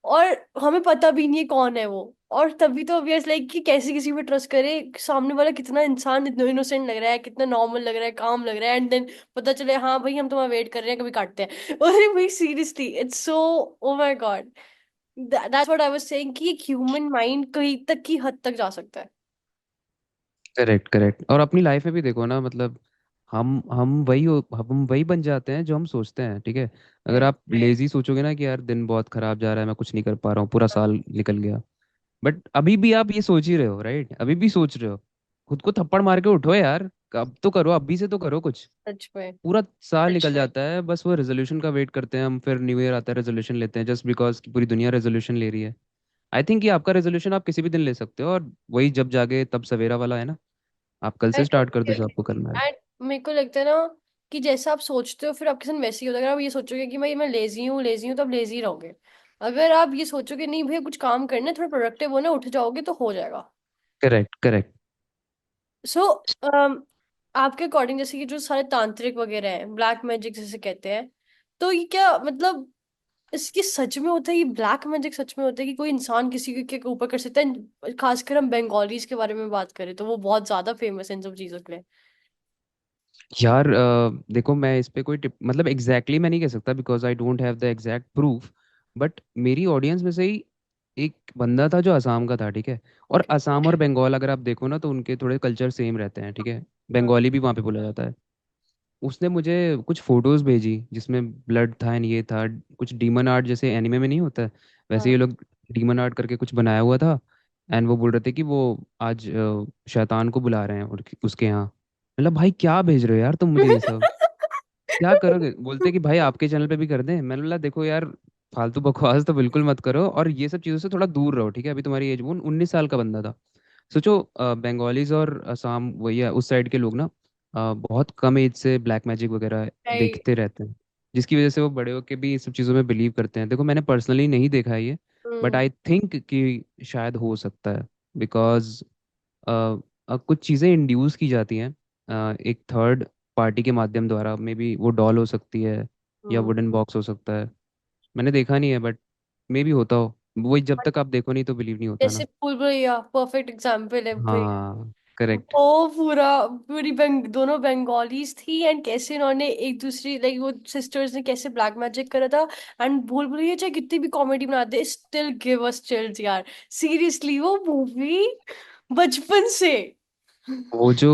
और हमें पता भी नहीं है कौन है वो। और तभी तो ऑब्वियस लाइक कि कैसे किसी पे ट्रस्ट करे, सामने वाला कितना इंसान, इतना इनोसेंट लग रहा है, कितना नॉर्मल लग रहा है, काम लग रहा है, एंड देन पता चले हाँ भाई हम तुम्हारा वेट कर रहे हैं, कभी काटते हैं। अरे भाई seriously it's so, oh my God. That's what I was saying कि एक ह्यूमन माइंड कहीं तक की हद तक जा सकता है। Correct correct. और अपनी लाइफ में भी देखो ना, मतलब हम वही बन जाते हैं जो हम सोचते हैं, ठीक है। अगर आप लेजी सोचोगे ना कि यार दिन बहुत खराब जा रहा है, मैं कुछ नहीं कर पा रहा हूँ, पूरा साल निकल गया। बट अभी भी आप ये सोच ही रहे हो, राइट, अभी भी सोच रहे हो। खुद को थप्पड़ मार के उठो यार, अब तो करो, अभी से तो करो कुछ। सच में। पूरा साल निकल जाता है, बस वो रेजोल्यूशन का वेट करते हैं हम, फिर न्यू ईयर आता है रेजोल्यूशन लेते हैं, जस्ट बिकॉज की पूरी दुनिया रेजोल्यूशन ले रही है। आई थिंक ये आपका रेजोल्यूशन आप किसी भी दिन ले सकते हो, और वही जब जागे तब सवेरा वाला है ना। आप कल से आई स्टार्ट कर दो टोटली जो एग्री। आपको करना है। एंड मेरे को लगता है ना कि जैसा आप सोचते हो फिर आपके साथ वैसे ही होता है। अगर आप ये सोचोगे कि भाई मैं लेजी हूँ तो आप लेजी रहोगे। अगर आप ये सोचोगे नहीं भैया कुछ काम करना है, थोड़ा प्रोडक्टिव होना, उठ जाओगे तो हो जाएगा। Correct correct. सो आपके अकॉर्डिंग जैसे कि जो सारे तांत्रिक वगैरह हैं, ब्लैक मैजिक जैसे कहते हैं, तो ये क्या मतलब इसकी सच में होता है, ये ब्लैक मैजिक सच में होता है कि कोई इंसान किसी के ऊपर कर सकता है? खासकर हम बंगालीज के बारे में बात करें तो वो बहुत ज्यादा फेमस है इन सब चीजों के लिए। यार देखो, मैं इस पे कोई टिप मतलब एग्जैक्टली मैं नहीं कह सकता, because I don't have the exact proof. But मेरी ऑडियंस में से ही एक बंदा था जो असम का था, ठीक है। और ओके। असम और बंगाल अगर आप देखो ना, तो उनके थोड़े कल्चर सेम रहते हैं, ठीक है। हाँ बंगाली भी वहाँ पे बोला जाता है। उसने मुझे कुछ फोटोज भेजी जिसमें ब्लड था एंड ये था, कुछ डीमन आर्ट जैसे एनिमे में नहीं होता है, वैसे हाँ। ये लोग डीमन आर्ट करके कुछ बनाया हुआ था। एंड वो बोल रहे थे कि वो आज शैतान को बुला रहे हैं और उसके यहाँ। मतलब भाई क्या भेज रहे हो यार तुम मुझे ये सब, क्या करोगे। बोलते कि भाई आपके चैनल पे भी कर दें। मैंने बोला देखो यार, फालतू बकवास तो बिल्कुल मत करो, और ये सब चीज़ों से थोड़ा दूर रहो, ठीक है। अभी तुम्हारी एज, वो 19 साल का बंदा था। सोचो बंगालीज और असम वही है उस साइड के लोग ना, बहुत कम एज से ब्लैक मैजिक वगैरह राइट। देखते रहते हैं, जिसकी वजह से वो बड़े होके भी इस सब चीज़ों में बिलीव करते हैं। देखो मैंने पर्सनली नहीं देखा है ये, बट हम्म। आई थिंक कि शायद हो सकता है। बिकॉज कुछ चीज़ें इंड्यूस की जाती हैं एक थर्ड पार्टी के माध्यम द्वारा, मे बी वो डॉल हो सकती है या हम्म। वुडन बॉक्स हो सकता है। मैंने देखा नहीं है, बट मे बी होता हो। वही जब तक आप देखो नहीं तो बिलीव नहीं होता जैसे ना। भूल भुलैया परफेक्ट एग्जांपल है भाई। हाँ करेक्ट। वो पूरी दोनों बंगालीज थी एंड कैसे इन्होंने एक दूसरी लाइक वो सिस्टर्स ने कैसे ब्लैक मैजिक करा था। एंड भूल भुलैया चाहे कितनी भी कॉमेडी बना they still give us chills यार। सीरियसली वो मूवी बचपन से। वो जो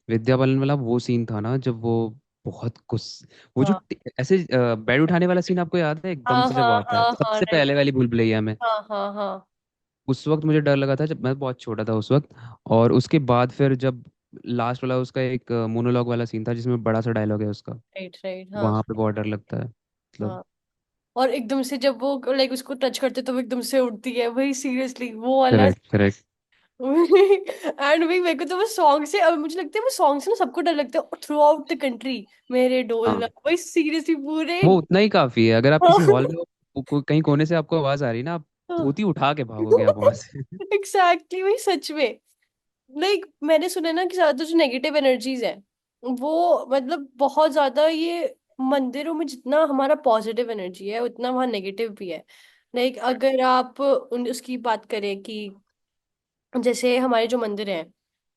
विद्या बालन वाला वो सीन था ना, जब वो बहुत गुस्स वो जो हाँ ऐसे बेड उठाने वाला सीन आपको याद है एकदम हाँ से जब वो हाँ आता है हाँ हाँ, सबसे राइट। पहले वाली भूल भुलैया में। हाँ हाँ हाँ, उस वक्त मुझे डर लगा था जब मैं बहुत छोटा था उस वक्त। और उसके बाद फिर जब लास्ट वाला उसका एक मोनोलॉग वाला सीन था जिसमें बड़ा सा डायलॉग है उसका, राइट राइट, हाँ वहां पे बहुत डर लगता है मतलब। हाँ। और एकदम से जब वो लाइक उसको टच करते तो वो एकदम से उड़ती है, वही सीरियसली वो वाला। Correct correct. एंड वही मेरे को तो वो सॉन्ग से, अब मुझे लगता है वो सॉन्ग से ना सबको डर लगता है थ्रू आउट द कंट्री। मेरे डोल हाँ वही सीरियसली पूरे। वो उतना ही काफी है, अगर आप किसी हॉल में हाँ हो, कहीं कोने से आपको आवाज आ रही है ना, आप धोती उठा के भागोगे आप वहां से। एग्जैक्टली वही सच में। लाइक मैंने सुना है ना कि ज्यादा जो नेगेटिव एनर्जीज है वो मतलब बहुत ज्यादा ये मंदिरों में जितना हमारा पॉजिटिव एनर्जी है उतना वहाँ नेगेटिव भी है। लाइक अगर आप उसकी बात करें कि जैसे हमारे जो मंदिर हैं,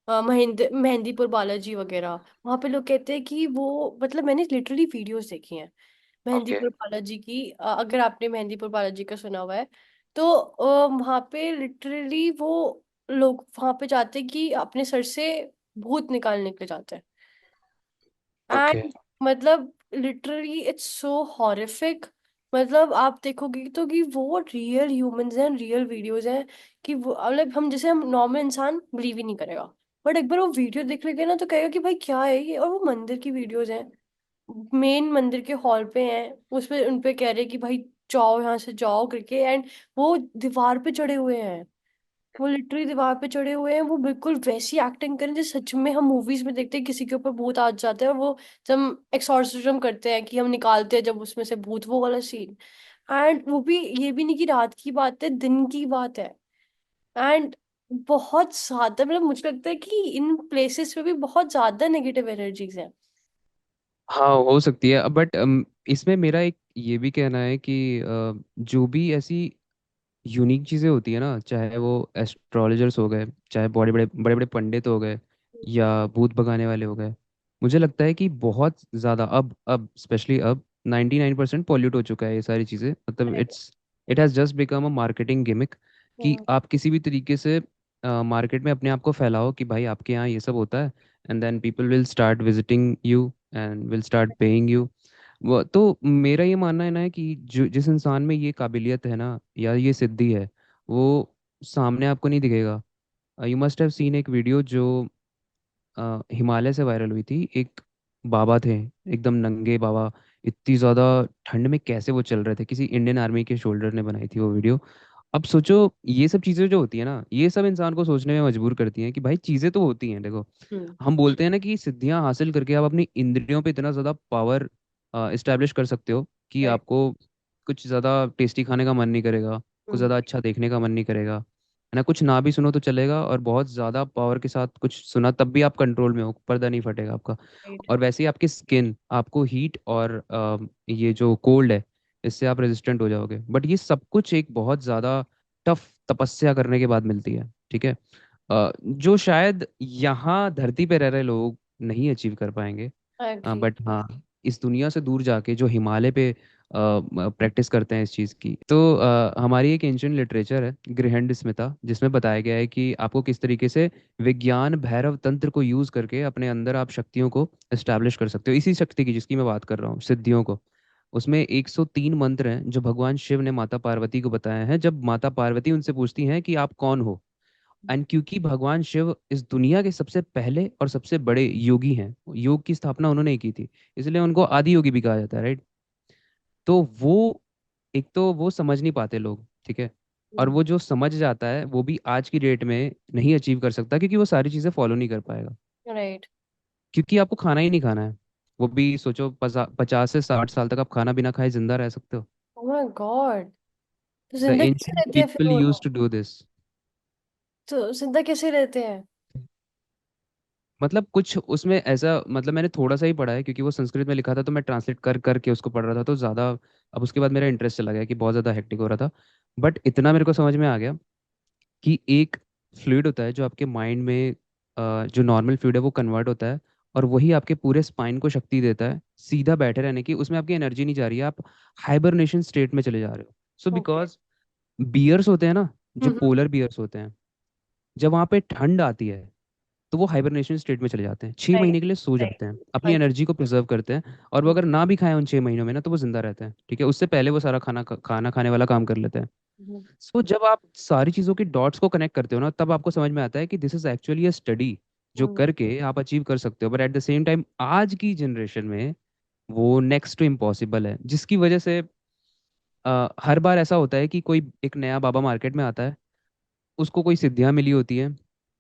मेहंदीपुर बालाजी वगैरह, वहां पे लोग कहते हैं कि वो मतलब मैंने लिटरली वीडियोस देखी हैं ओके। मेहंदीपुर बालाजी की। अगर आपने मेहंदीपुर बालाजी का सुना हुआ है तो वहां पे लिटरली वो लोग वहां पे जाते हैं कि अपने सर से भूत निकालने के लिए जाते हैं। ओके। एंड मतलब लिटरली इट्स सो हॉरिफिक। मतलब आप देखोगे तो कि वो रियल ह्यूमंस हैं, रियल वीडियोस हैं। कि वो मतलब हम जैसे हम नॉर्मल इंसान बिलीव ही नहीं करेगा, बट एक बार वो वीडियो देख लेगा ना तो कहेगा कि भाई क्या है ये। और वो मंदिर की वीडियोस हैं, मेन मंदिर के हॉल पे हैं, उसपे उनपे कह रहे हैं कि भाई जाओ यहाँ से जाओ करके। एंड वो दीवार पे चढ़े हुए हैं, वो लिटरली दीवार पे चढ़े हुए हैं, वो बिल्कुल वैसी एक्टिंग करें जैसे सच में हम मूवीज में देखते हैं किसी के ऊपर भूत आ जाते हैं और वो जब हम एक्सॉर्सिज्म करते हैं कि हम निकालते हैं जब उसमें से भूत, वो वाला सीन। एंड वो भी ये भी नहीं कि रात की बात है, दिन की बात है। एंड बहुत ज्यादा मतलब मुझे लगता है कि इन प्लेसेस पे भी बहुत ज्यादा नेगेटिव एनर्जीज हैं। हाँ हो सकती है बट इसमें मेरा एक ये भी कहना है कि जो भी ऐसी यूनिक चीज़ें होती है ना, चाहे वो एस्ट्रोलॉजर्स हो गए, चाहे बड़े बड़े पंडित हो गए, या भूत भगाने वाले हो गए, मुझे लगता है कि बहुत ज़्यादा अब स्पेशली अब 99% पॉल्यूट हो चुका है ये सारी चीज़ें, मतलब it has just become a marketing gimmick. कि हम्म, आप किसी भी तरीके से मार्केट में अपने आप को फैलाओ कि भाई आपके यहाँ ये सब होता है, and then people will start visiting you and will start paying you. वो तो मेरा ये मानना है ना कि जो जिस इंसान में ये काबिलियत है ना या ये सिद्धि है, वो सामने आपको नहीं दिखेगा। यू मस्ट हैव सीन एक वीडियो जो हिमालय से वायरल हुई थी। एक बाबा थे, एकदम नंगे बाबा, इतनी ज़्यादा ठंड में कैसे वो चल रहे थे, किसी इंडियन आर्मी के शोल्डर ने बनाई थी वो वीडियो। अब सोचो, ये सब चीज़ें जो होती है ना, ये सब इंसान को सोचने में मजबूर करती हैं कि भाई चीज़ें तो होती हैं। देखो, हम्म, हम बोलते हैं ना कि सिद्धियां हासिल करके आप अपनी इंद्रियों पे इतना ज़्यादा पावर इस्टेब्लिश कर सकते हो कि राइट, आपको कुछ ज़्यादा टेस्टी खाने का मन नहीं करेगा, कुछ हम्म, ज़्यादा अच्छा देखने का मन नहीं करेगा, है ना, कुछ ना भी सुनो तो चलेगा, और बहुत ज़्यादा पावर के साथ कुछ सुना तब भी आप कंट्रोल में हो, पर्दा नहीं फटेगा आपका। राइट, और वैसे ही आपकी स्किन आपको हीट और ये जो कोल्ड है, इससे आप रेजिस्टेंट हो जाओगे। बट ये सब कुछ एक बहुत ज़्यादा टफ तपस्या करने के बाद मिलती है, ठीक है, जो शायद यहाँ धरती पे रह रहे लोग नहीं अचीव कर पाएंगे। एग्री। बट हाँ, इस दुनिया से दूर जाके जो हिमालय पे प्रैक्टिस करते हैं इस चीज़ की, तो हमारी एक एंशियंट लिटरेचर है गृहंड स्मिता, जिसमें बताया गया है कि आपको किस तरीके से विज्ञान भैरव तंत्र को यूज करके अपने अंदर आप शक्तियों को एस्टैब्लिश कर सकते हो, इसी शक्ति की जिसकी मैं बात कर रहा हूँ, सिद्धियों को। उसमें 103 मंत्र हैं जो भगवान शिव ने माता पार्वती को बताए हैं, जब माता पार्वती उनसे पूछती हैं कि आप कौन हो। एंड क्योंकि भगवान शिव इस दुनिया के सबसे पहले और सबसे बड़े योगी हैं, योग की स्थापना उन्होंने ही की थी, इसलिए उनको आदि योगी भी कहा जाता है, राइट। तो वो, एक तो वो समझ नहीं पाते लोग, ठीक है, और वो जो समझ जाता है वो भी आज की डेट में नहीं अचीव कर सकता, क्योंकि वो सारी चीज़ें फॉलो नहीं कर पाएगा। राइट। क्योंकि आपको खाना ही नहीं खाना है। वो भी सोचो, 50 से 60 साल तक आप खाना बिना खाए जिंदा रह सकते हो। Oh my God. तो द जिंदा कैसे एंशियंट रहते हैं फिर पीपल वो यूज लोग? To do this. तो जिंदा कैसे रहते हैं? मतलब कुछ उसमें ऐसा, मतलब मैंने थोड़ा सा ही पढ़ा है क्योंकि वो संस्कृत में लिखा था, तो मैं ट्रांसलेट कर करके उसको पढ़ रहा था तो ज़्यादा, अब उसके बाद मेरा इंटरेस्ट चला गया कि बहुत ज़्यादा हेक्टिक हो रहा था। बट इतना मेरे को समझ में आ गया कि एक फ्लूइड होता है जो आपके माइंड में, जो नॉर्मल फ्लूइड है वो कन्वर्ट होता है, और वही आपके पूरे स्पाइन को शक्ति देता है सीधा बैठे रहने की, उसमें आपकी एनर्जी नहीं जा रही है, आप हाइबरनेशन स्टेट में चले जा रहे हो। So okay. बिकॉज बियर्स होते हैं ना, जो हम्म, पोलर बियर्स होते हैं, जब वहाँ पे ठंड आती है, तो वो हाइबरनेशन स्टेट में चले जाते हैं, 6 महीने राइट। के लिए सो राइट। जाते हैं, अपनी हाँ जी। एनर्जी को प्रिजर्व करते हैं। और वो अगर ना भी खाएं उन 6 महीनों में ना, तो वो जिंदा रहते हैं, ठीक है। उससे पहले वो सारा खाना खाने वाला काम कर लेते हैं। हम्म। सो जब आप सारी चीज़ों के डॉट्स को कनेक्ट करते हो ना, तब आपको समझ में आता है कि this is actually a study, जो हम्म। करके आप अचीव कर सकते हो। But at the same time आज की जनरेशन में वो नेक्स्ट टू इम्पॉसिबल है, जिसकी वजह से हर बार ऐसा होता है कि कोई एक नया बाबा मार्केट में आता है, उसको कोई सिद्धियां मिली होती हैं,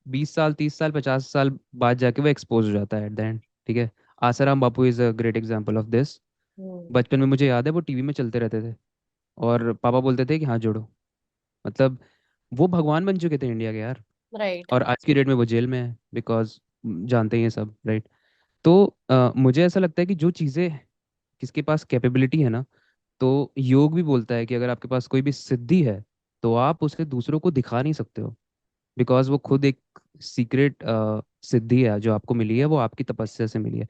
20 साल 30 साल 50 साल बाद जाके वो एक्सपोज हो जाता है एट द एंड, ठीक है। Asaram Bapu is a great example of this. Hmm. बचपन में मुझे याद है वो टीवी में चलते रहते थे, और पापा बोलते थे कि हाथ जोड़ो। मतलब वो भगवान बन चुके थे इंडिया के यार। राइट। और आज की डेट में वो जेल में है, बिकॉज जानते ही हैं सब, राइट। तो मुझे ऐसा लगता है कि जो चीज़ें किसके पास कैपेबिलिटी है ना, तो योग भी बोलता है कि अगर आपके पास कोई भी सिद्धि है, तो आप उसे दूसरों को दिखा नहीं सकते हो, बिकॉज वो खुद एक सीक्रेट सिद्धि है जो आपको मिली है, वो आपकी तपस्या से मिली है।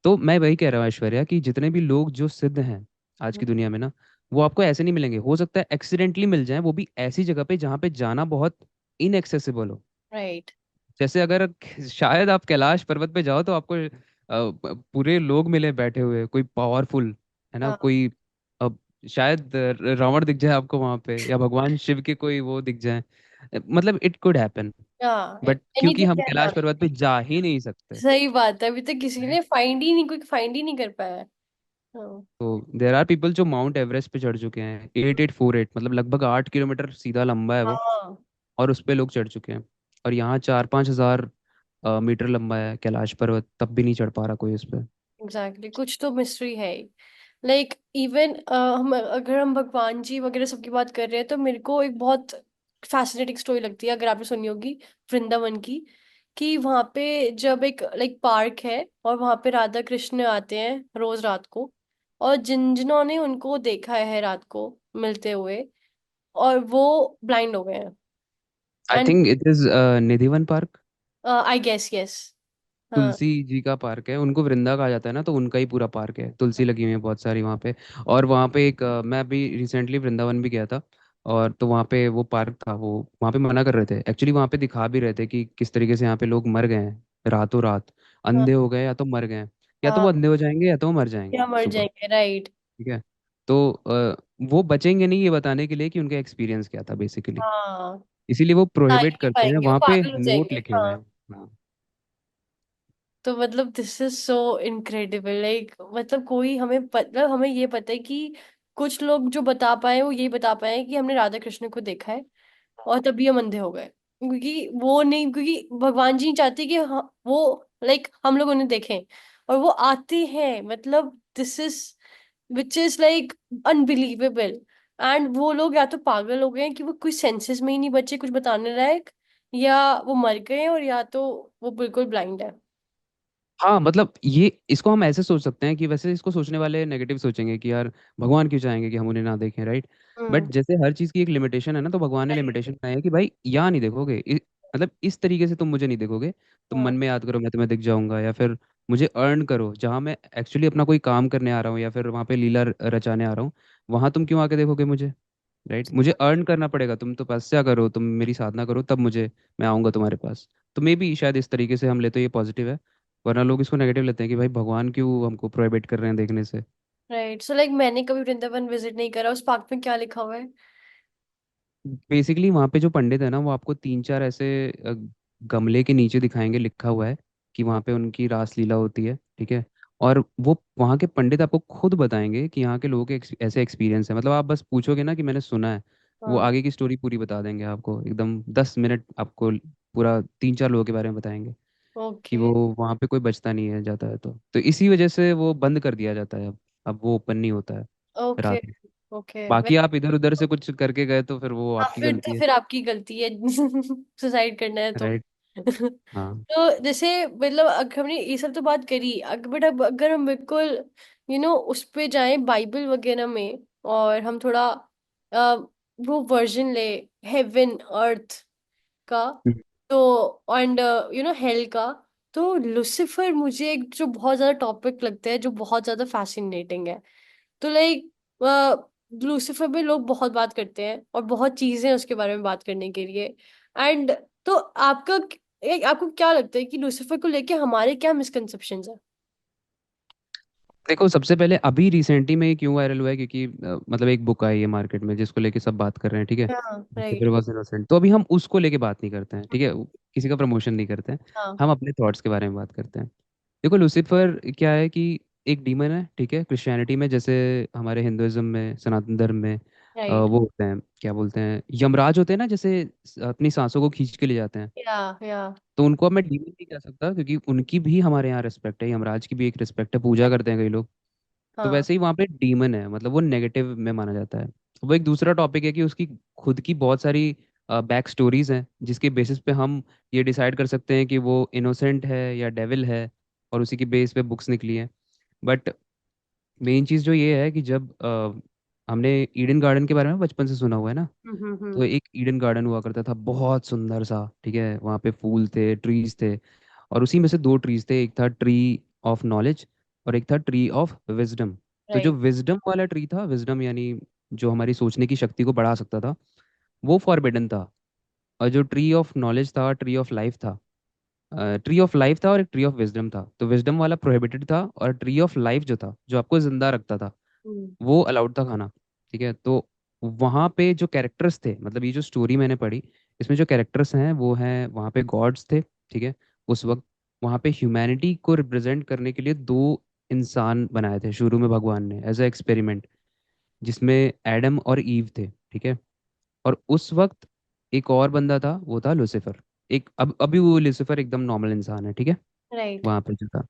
तो मैं वही कह रहा हूँ ऐश्वर्या, कि जितने भी लोग जो सिद्ध हैं आज की दुनिया में ना, वो आपको ऐसे नहीं मिलेंगे। हो सकता है एक्सीडेंटली मिल जाए, वो भी ऐसी जगह पे जहाँ पे जाना बहुत इनएक्सेसिबल हो। राइट। जैसे अगर शायद आप कैलाश पर्वत पे जाओ, तो आपको पूरे लोग मिले बैठे हुए, कोई पावरफुल, है ना, हाँ। कोई अब शायद रावण दिख जाए आपको वहां पे, या भगवान शिव के कोई वो दिख जाए। मतलब इट कुड हैपन। हाँ, बट क्योंकि एनीथिंग हम कैन कैलाश पर्वत पे हैपन। जा ही नहीं सकते, सही बात है, अभी तक किसी right? ने फाइंड ही नहीं, कोई फाइंड ही नहीं कर पाया है। हाँ। तो देर आर पीपल जो माउंट एवरेस्ट पे चढ़ चुके हैं, 8848, मतलब लगभग 8 किलोमीटर सीधा लंबा है वो, हाँ। और उस पे लोग चढ़ चुके हैं। और यहाँ 4-5 हज़ार मीटर लंबा है कैलाश पर्वत, तब भी नहीं चढ़ पा रहा कोई उस पे। एग्जैक्टली, कुछ तो मिस्ट्री है ही। लाइक इवन हम अगर हम भगवान जी वगैरह सबकी बात कर रहे हैं, तो मेरे को एक बहुत फैसिनेटिंग स्टोरी लगती है, अगर आपने सुनी होगी, वृंदावन की। कि वहाँ पे जब एक लाइक पार्क है, और वहाँ पे राधा कृष्ण आते हैं रोज रात को, और जिन जिन्होंने उनको देखा है रात को मिलते हुए, और वो ब्लाइंड हो गए हैं। I and think it is Nidhivan park. I guess yes. हाँ। तुलसी जी का पार्क है, उनको वृंदा कहा जाता है ना, तो उनका ही पूरा पार्क है, तुलसी लगी हुई है बहुत सारी वहाँ पे। और वहाँ पे एक मैं अभी रिसेंटली वृंदावन भी गया था, और तो वहाँ पे वो पार्क था, वो वहाँ पे मना कर रहे थे एक्चुअली, वहाँ पे दिखा भी रहे थे कि किस तरीके से यहाँ पे लोग मर गए हैं रातों रात, हाँ। अंधे हो गए या तो मर गए हैं, या तो वो हाँ, अंधे हो जाएंगे या तो वो मर या जाएंगे मर सुबह, जाएंगे, राइट। ठीक है। तो वो बचेंगे नहीं, ये बताने के लिए कि उनका एक्सपीरियंस क्या था बेसिकली, हाँ, इसीलिए वो बता ही प्रोहिबिट नहीं करते हैं, पाएंगे, वो वहाँ पे पागल हो नोट जाएंगे। लिखे हुए हाँ। हैं। हाँ। तो मतलब this is so incredible, like मतलब कोई हमें मतलब हमें ये पता है कि कुछ लोग जो बता पाए वो यही बता पाए कि हमने राधा कृष्ण को देखा है, और तभी हम अंधे हो गए, क्योंकि वो नहीं, क्योंकि भगवान जी नहीं चाहते कि वो लाइक हम लोग उन्हें देखें, और वो आते हैं। मतलब this is which is like unbelievable. And वो लोग या तो पागल हो गए हैं कि वो कोई सेंसेस में ही नहीं बचे कुछ बताने लायक, या वो मर गए, और या तो वो बिल्कुल ब्लाइंड है। हाँ, मतलब ये इसको हम ऐसे सोच सकते हैं कि वैसे इसको सोचने वाले नेगेटिव सोचेंगे कि यार भगवान क्यों चाहेंगे कि हम उन्हें ना देखें, राइट। बट हम्म। जैसे हर चीज़ की एक लिमिटेशन है ना, तो भगवान ने Right. लिमिटेशन बनाई है कि भाई यहाँ नहीं देखोगे, मतलब इस तरीके से तुम मुझे नहीं देखोगे। तुम मन हाँ। में याद करो, मैं तुम्हें दिख जाऊंगा, या फिर मुझे अर्न करो, जहाँ मैं एक्चुअली अपना कोई काम करने आ रहा हूँ, या फिर वहाँ पे लीला रचाने आ रहा हूँ, वहाँ तुम क्यों आके देखोगे मुझे, राइट। मुझे अर्न करना पड़ेगा, तुम तो तपस्या करो, तुम मेरी साधना करो, तब मुझे मैं आऊंगा तुम्हारे पास। तो मे बी शायद इस तरीके से हम ले तो ये पॉजिटिव है, वरना लोग इसको नेगेटिव लेते हैं कि भाई भगवान क्यों हमको प्रोहिबिट कर रहे हैं देखने से। राइट, सो लाइक मैंने कभी वृंदावन विजिट नहीं करा, उस पार्क में क्या लिखा हुआ है? बेसिकली वहाँ पे जो पंडित है ना, वो आपको 3-4 ऐसे गमले के नीचे दिखाएंगे, लिखा हुआ है कि वहाँ पे उनकी रासलीला होती है, ठीक है। और वो वहाँ के पंडित आपको खुद बताएंगे कि यहाँ के लोगों के ऐसे एक्सपीरियंस है, मतलब आप बस पूछोगे ना कि मैंने सुना है, वो हाँ। आगे की स्टोरी पूरी बता देंगे आपको, एकदम 10 मिनट आपको पूरा 3-4 लोगों के बारे में बताएंगे कि ओके। वो वहाँ पे कोई बचता नहीं है जाता है, तो इसी वजह से वो बंद कर दिया जाता है अब वो ओपन नहीं होता है ओके। रात में। ओके। बाकी आप इधर उधर से कुछ करके गए तो फिर वो हाँ, आपकी फिर गलती तो है, फिर आपकी गलती है। सुसाइड करना है तो। राइट। हाँ। तो जैसे मतलब अगर हमने ये सब तो बात करी, बट अब अगर हम बिल्कुल उस पे जाएं बाइबल वगैरह में, और हम थोड़ा अ, वो वर्जन ले हेवन अर्थ का, हम्म। तो एंड हेल का। तो लुसिफर मुझे एक जो बहुत ज्यादा टॉपिक लगता है, जो बहुत ज्यादा फैसिनेटिंग है। तो लाइक लूसीफर में लोग बहुत बात करते हैं, और बहुत चीजें हैं उसके बारे में बात करने के लिए। एंड तो आपका आपको क्या लगता है कि लूसीफर को लेके हमारे क्या मिसकंसेप्शंस है? देखो, सबसे पहले अभी रिसेंटली में ये क्यों वायरल हुआ है, क्योंकि मतलब एक बुक आई है मार्केट में जिसको लेके सब बात कर रहे हैं, ठीक है। हाँ, लूसीफर राइट। वॉज इनोसेंट, तो अभी हम उसको लेके बात नहीं करते हैं, ठीक है। किसी का प्रमोशन नहीं करते हैं। हाँ, हम अपने थॉट्स के बारे में बात करते हैं। देखो, लूसीफर क्या है कि एक डीमन है, ठीक है। क्रिश्चियनिटी में जैसे हमारे हिंदुइज्म में, सनातन धर्म में राइट। वो होते हैं, क्या बोलते हैं, यमराज होते हैं ना, जैसे अपनी सांसों को खींच के ले जाते हैं। या तो उनको अब मैं डीमन नहीं कह सकता, क्योंकि उनकी भी हमारे यहाँ रिस्पेक्ट है, यमराज की भी एक रिस्पेक्ट है, पूजा करते हैं कई लोग। तो हाँ। वैसे ही वहाँ पे डीमन है, मतलब वो नेगेटिव में माना जाता है। वो एक दूसरा टॉपिक है कि उसकी खुद की बहुत सारी बैक स्टोरीज हैं, जिसके बेसिस पे हम ये डिसाइड कर सकते हैं कि वो इनोसेंट है या डेविल है, और उसी की बेस पे बुक्स निकली हैं। बट मेन चीज़ जो ये है कि जब हमने ईडन गार्डन के बारे में बचपन से सुना हुआ है ना। तो एक ईडन गार्डन हुआ करता था, बहुत सुंदर सा, ठीक है। वहाँ पे फूल थे, ट्रीज थे, और उसी में से दो ट्रीज थे, एक था ट्री ऑफ नॉलेज और एक था ट्री ऑफ विजडम। तो जो राइट। विजडम वाला ट्री था, विजडम यानी जो हमारी सोचने की शक्ति को बढ़ा सकता था, वो फॉरबिडन था। और जो ट्री ऑफ नॉलेज था, ट्री ऑफ लाइफ था, ट्री ऑफ लाइफ था और एक ट्री ऑफ विजडम था। तो विजडम वाला प्रोहिबिटेड था, और ट्री ऑफ लाइफ जो था, जो आपको जिंदा रखता था, वो अलाउड था खाना, ठीक है। तो वहाँ पे जो कैरेक्टर्स थे, मतलब ये जो स्टोरी मैंने पढ़ी, इसमें जो कैरेक्टर्स हैं वो हैं, वहाँ पे गॉड्स थे, ठीक है। उस वक्त वहाँ पे ह्यूमैनिटी को रिप्रेजेंट करने के लिए दो इंसान बनाए थे शुरू में भगवान ने एज अ एक्सपेरिमेंट, जिसमें एडम और ईव थे, ठीक है। और उस वक्त एक और बंदा था, वो था लूसीफर। एक अब अभी वो लूसीफर एकदम नॉर्मल इंसान है, ठीक है। राइट। वहाँ पे जो था,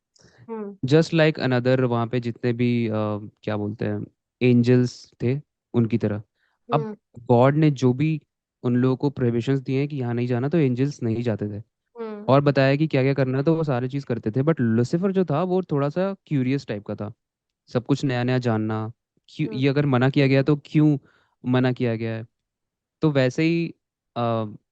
हम्म। जस्ट लाइक अनदर, वहाँ पे जितने भी क्या बोलते हैं, एंजल्स थे, उनकी तरह। अब हम्म। गॉड ने जो भी उन लोगों को प्रोहिबिशंस दिए हैं कि यहाँ नहीं जाना, तो एंजल्स नहीं जाते थे, हम्म। और बताया कि क्या क्या करना है, तो वो सारी चीज़ करते थे। बट लुसिफर जो था वो थोड़ा सा क्यूरियस टाइप का था, सब कुछ नया नया जानना। क्यों हम्म। ये अगर मना किया गया तो क्यों मना किया गया है। तो वैसे ही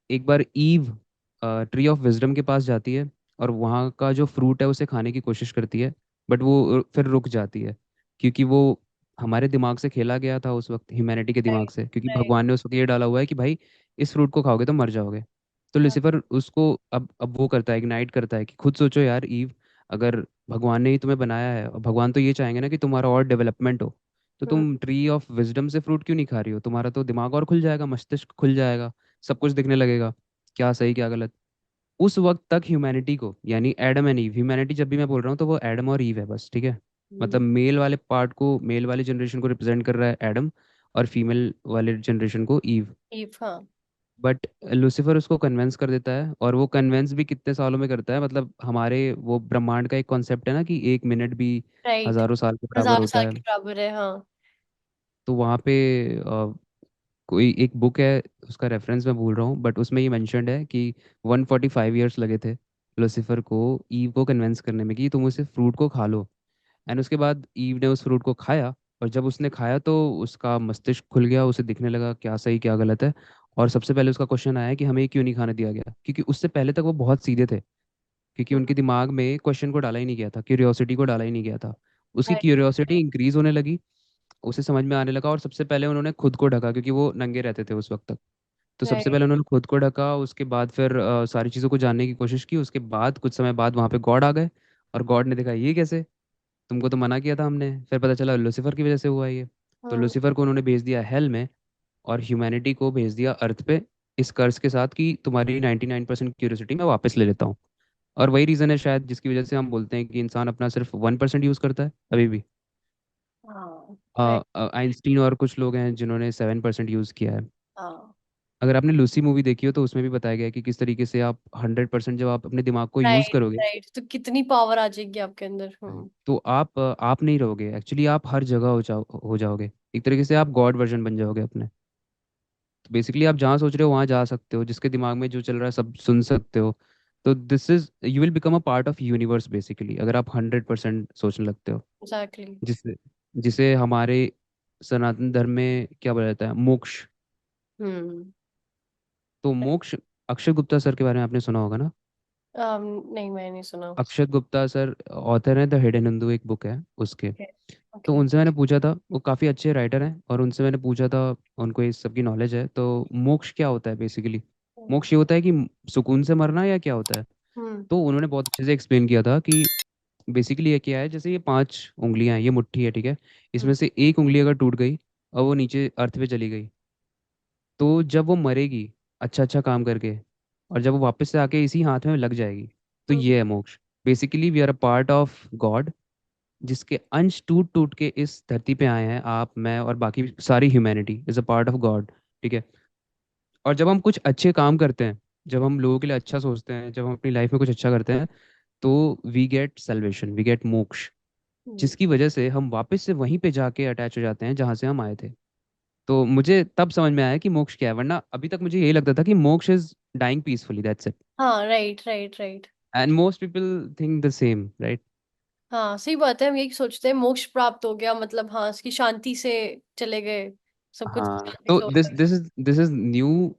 एक बार ईव ट्री ऑफ विजडम के पास जाती है, और वहाँ का जो फ्रूट है उसे खाने की कोशिश करती है। बट वो फिर रुक जाती है, क्योंकि वो हमारे दिमाग से खेला गया था उस वक्त, ह्यूमैनिटी के दिमाग राइट। से, क्योंकि राइट। भगवान ने उस वक्त ये डाला हुआ है कि भाई इस फ्रूट को खाओगे तो मर जाओगे। तो हाँ। लूसीफर उसको अब वो करता है, इग्नाइट करता है कि खुद सोचो यार ईव, अगर भगवान ने ही तुम्हें बनाया है, और भगवान तो ये चाहेंगे ना कि तुम्हारा और डेवलपमेंट हो, तो हम्म। तुम ट्री ऑफ विजडम से फ्रूट क्यों नहीं खा रही हो? तुम्हारा तो दिमाग और खुल जाएगा, मस्तिष्क खुल जाएगा, सब कुछ दिखने लगेगा, क्या सही क्या गलत। उस वक्त तक ह्यूमैनिटी को, यानी एडम एंड ईव, ह्यूमैनिटी जब भी मैं बोल रहा हूँ तो वो एडम और ईव है बस, ठीक है। मतलब हम्म। मेल वाले पार्ट को, मेल वाली जनरेशन को रिप्रेजेंट कर रहा है एडम, और फीमेल वाले जनरेशन को ईव। हाँ। बट लूसीफर उसको कन्वेंस कर देता है, और वो कन्वेंस भी कितने सालों में करता है, मतलब हमारे वो ब्रह्मांड का एक कॉन्सेप्ट है ना कि एक मिनट भी राइट। हजारों साल के बराबर हजार होता साल है। के बराबर है, हाँ। तो वहाँ पे कोई एक बुक है, उसका रेफरेंस मैं भूल रहा हूँ, बट उसमें ये मेंशन्ड है कि 145 ईयर्स लगे थे लूसीफर को ईव को कन्वेंस करने में कि तुम उस फ्रूट को खा लो। एंड उसके बाद ईव ने उस फ्रूट को खाया, और जब उसने खाया तो उसका मस्तिष्क खुल गया, उसे दिखने लगा क्या सही क्या गलत है। और सबसे पहले उसका क्वेश्चन आया कि हमें क्यों नहीं खाने दिया गया, क्योंकि उससे पहले तक वो बहुत सीधे थे, क्योंकि हम्म। उनके दिमाग में क्वेश्चन को डाला ही नहीं गया था, क्यूरियोसिटी को डाला ही नहीं गया था। उसकी राइट। क्यूरियोसिटी इंक्रीज होने लगी, उसे समझ में आने लगा, और सबसे पहले उन्होंने खुद को ढका, क्योंकि वो नंगे रहते थे उस वक्त तक। तो सबसे राइट। पहले उन्होंने खुद को ढका, उसके बाद फिर सारी चीज़ों को जानने की कोशिश की। उसके बाद कुछ समय बाद वहाँ पे गॉड आ गए, और गॉड ने देखा ये कैसे, तुमको तो मना किया था हमने। फिर पता चला लूसीफर की वजह से हुआ ये। तो हम्म। लूसीफर को उन्होंने भेज दिया हेल में, और ह्यूमैनिटी को भेज दिया अर्थ पे, इस कर्ज के साथ कि तुम्हारी 99% क्यूरियोसिटी मैं वापस ले लेता हूँ। और वही रीज़न है शायद जिसकी वजह से हम बोलते हैं कि इंसान अपना सिर्फ 1% यूज़ करता है अभी भी। हाँ। राइट। आइंस्टीन और कुछ लोग हैं जिन्होंने 7% यूज़ किया है। हाँ। अगर आपने लूसी मूवी देखी हो तो उसमें भी बताया गया है कि किस तरीके से आप 100% जब आप अपने दिमाग को यूज़ राइट। करोगे, राइट, तो कितनी पावर आ जाएगी आपके अंदर। तो आप नहीं रहोगे एक्चुअली, आप हर जगह हो जाओगे, एक तरीके से आप गॉड वर्जन बन जाओगे अपने। तो बेसिकली आप जहाँ सोच रहे हो वहाँ जा सकते हो, जिसके दिमाग में जो चल रहा है सब सुन सकते हो। तो this is, you will become a part of universe basically, अगर आप 100% सोचने लगते हो। एग्जैक्टली। जिससे जिसे हमारे सनातन धर्म में क्या बोला जाता है, मोक्ष। हम्म। तो मोक्ष, अक्षय गुप्ता सर के बारे में आपने सुना होगा ना। नहीं, मैंने नहीं सुना। अक्षय गुप्ता सर ऑथर हैं द हिडन हिंदू, एक बुक है उसके। ओके। तो ओके। उनसे मैंने पूछा था, वो काफ़ी अच्छे राइटर हैं, और उनसे मैंने पूछा था, उनको इस सब की नॉलेज है, तो मोक्ष क्या होता है बेसिकली। मोक्ष ये होता है कि सुकून से मरना या क्या होता है। हम्म। तो उन्होंने बहुत अच्छे से एक्सप्लेन किया था कि बेसिकली ये क्या है, जैसे ये 5 उंगलियां हैं, ये मुट्ठी है, ठीक है। हम्म। इसमें से एक उंगली अगर टूट गई और वो नीचे अर्थ पे चली गई, तो जब वो मरेगी अच्छा अच्छा काम करके, और जब वो वापस से आके इसी हाथ में लग जाएगी, तो हम्म। ये है मोक्ष। Basically we are a part of God, जिसके अंश टूट टूट के इस धरती पे आए हैं। आप, मैं और बाकी सारी humanity is a part of God, ठीक है। और जब हम कुछ अच्छे काम करते हैं, जब हम लोगों के लिए अच्छा सोचते हैं, जब हम अपनी लाइफ में कुछ अच्छा करते हैं, तो we get salvation, we get moksha, hmm. जिसकी वजह से हम वापस से वहीं पे जाके अटैच हो जाते हैं जहां से हम आए थे। तो मुझे तब समझ में आया कि मोक्ष क्या है, वरना अभी तक मुझे यही लगता था कि moksha is dying peacefully, that's it. हाँ, right right right. And most people think the same, right. हाँ, सही बात है, हम यही सोचते हैं मोक्ष प्राप्त हो गया मतलब, हाँ, इसकी शांति से चले गए, सब कुछ हाँ, शांति तो से हो this is new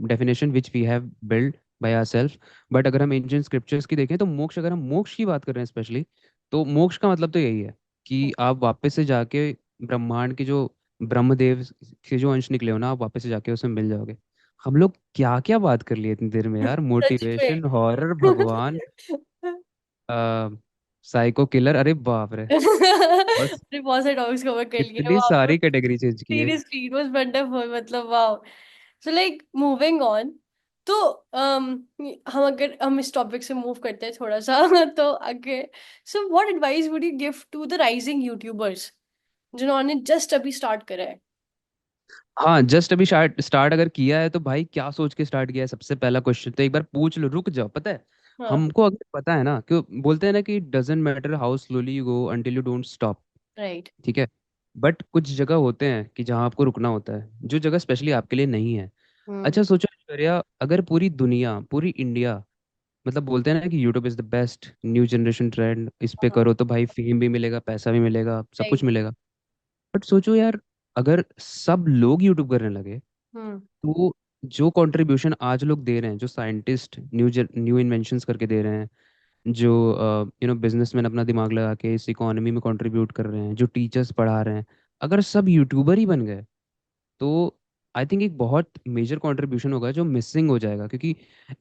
definition which we have build by ourselves. But अगर हम एंशियंट स्क्रिप्चर्स की देखें, तो मोक्ष, अगर हम मोक्ष की बात कर रहे हैं स्पेशली, तो मोक्ष का मतलब तो यही है कि गया। आप वापस से जाके ब्रह्मांड के जो ब्रह्मदेव के जो अंश निकले हो ना, आप वापस से जाके उसमें मिल जाओगे। हम लोग क्या क्या बात कर लिए इतनी देर में यार, सच मोटिवेशन, में। हॉरर, भगवान, साइको किलर, अरे बाप रे। बस अरे बहुत सारे टॉपिक्स कवर कर लिए, इतनी वाह। सारी कैटेगरी चेंज की है। सीरियसली इट वाज वंडरफुल, मतलब वाह। सो लाइक मूविंग ऑन, तो हम अगर हम इस टॉपिक से मूव करते हैं थोड़ा सा तो अगर, so what advice would you give to the rising YouTubers जिन्होंने जस्ट अभी स्टार्ट करा है? हाँ, जस्ट अभी स्टार्ट स्टार्ट अगर किया है, तो भाई क्या सोच के स्टार्ट किया है, सबसे पहला क्वेश्चन तो एक बार पूछ लो, रुक जाओ। पता है, हाँ। हमको अगर पता है ना, क्यों बोलते हैं ना कि doesn't matter how slowly you go until you don't stop, right. ठीक है। बट कुछ जगह होते हैं कि जहाँ आपको रुकना होता है, जो जगह स्पेशली आपके लिए नहीं है। हम्म। अच्छा सोचो ऐश्वर्या, अगर पूरी दुनिया, पूरी इंडिया, मतलब बोलते हैं ना कि YouTube is the best new generation trend, इस पे करो तो भाई फेम भी मिलेगा, पैसा भी मिलेगा, सब राइट। कुछ मिलेगा। बट सोचो यार, अगर सब लोग यूट्यूब करने लगे, हम्म। तो जो कंट्रीब्यूशन आज लोग दे रहे हैं, जो साइंटिस्ट न्यू इन्वेंशंस करके दे रहे हैं, जो बिजनेसमैन अपना दिमाग लगा के इस इकोनॉमी में कंट्रीब्यूट कर रहे हैं, जो टीचर्स पढ़ा रहे हैं, अगर सब यूट्यूबर ही बन गए, तो आई थिंक एक बहुत मेजर कंट्रीब्यूशन होगा जो मिसिंग हो जाएगा। क्योंकि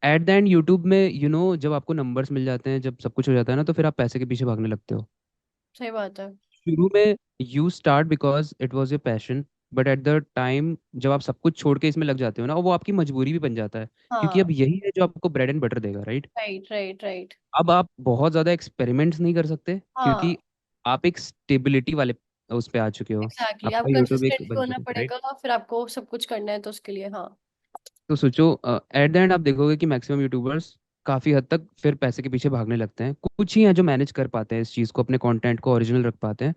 एट द एंड यूट्यूब में जब आपको नंबर्स मिल जाते हैं, जब सब कुछ हो जाता है ना, तो फिर आप पैसे के पीछे भागने लगते हो। सही बात है। शुरू में you start because it was your passion, but at the time जब आप सब कुछ छोड़ के इसमें लग जाते हो ना, वो आपकी मजबूरी भी बन जाता है। क्योंकि हाँ। अब यही है जो आपको ब्रेड एंड बटर देगा, राइट। Right right right. अब आप बहुत ज़्यादा एक्सपेरिमेंट्स नहीं कर सकते, क्योंकि हाँ, आप एक स्टेबिलिटी वाले उस पे आ चुके हो। एग्जैक्टली, आप आपका यूट्यूब एक कंसिस्टेंट बन होना चुका है, राइट। पड़ेगा, फिर आपको सब कुछ करना है तो उसके लिए, हाँ। तो सोचो, एट द एंड आप देखोगे कि मैक्सिमम यूट्यूबर्स काफ़ी हद तक फिर पैसे के पीछे भागने लगते हैं। कुछ ही हैं जो मैनेज कर पाते हैं इस चीज़ को, अपने कंटेंट को ओरिजिनल रख पाते हैं।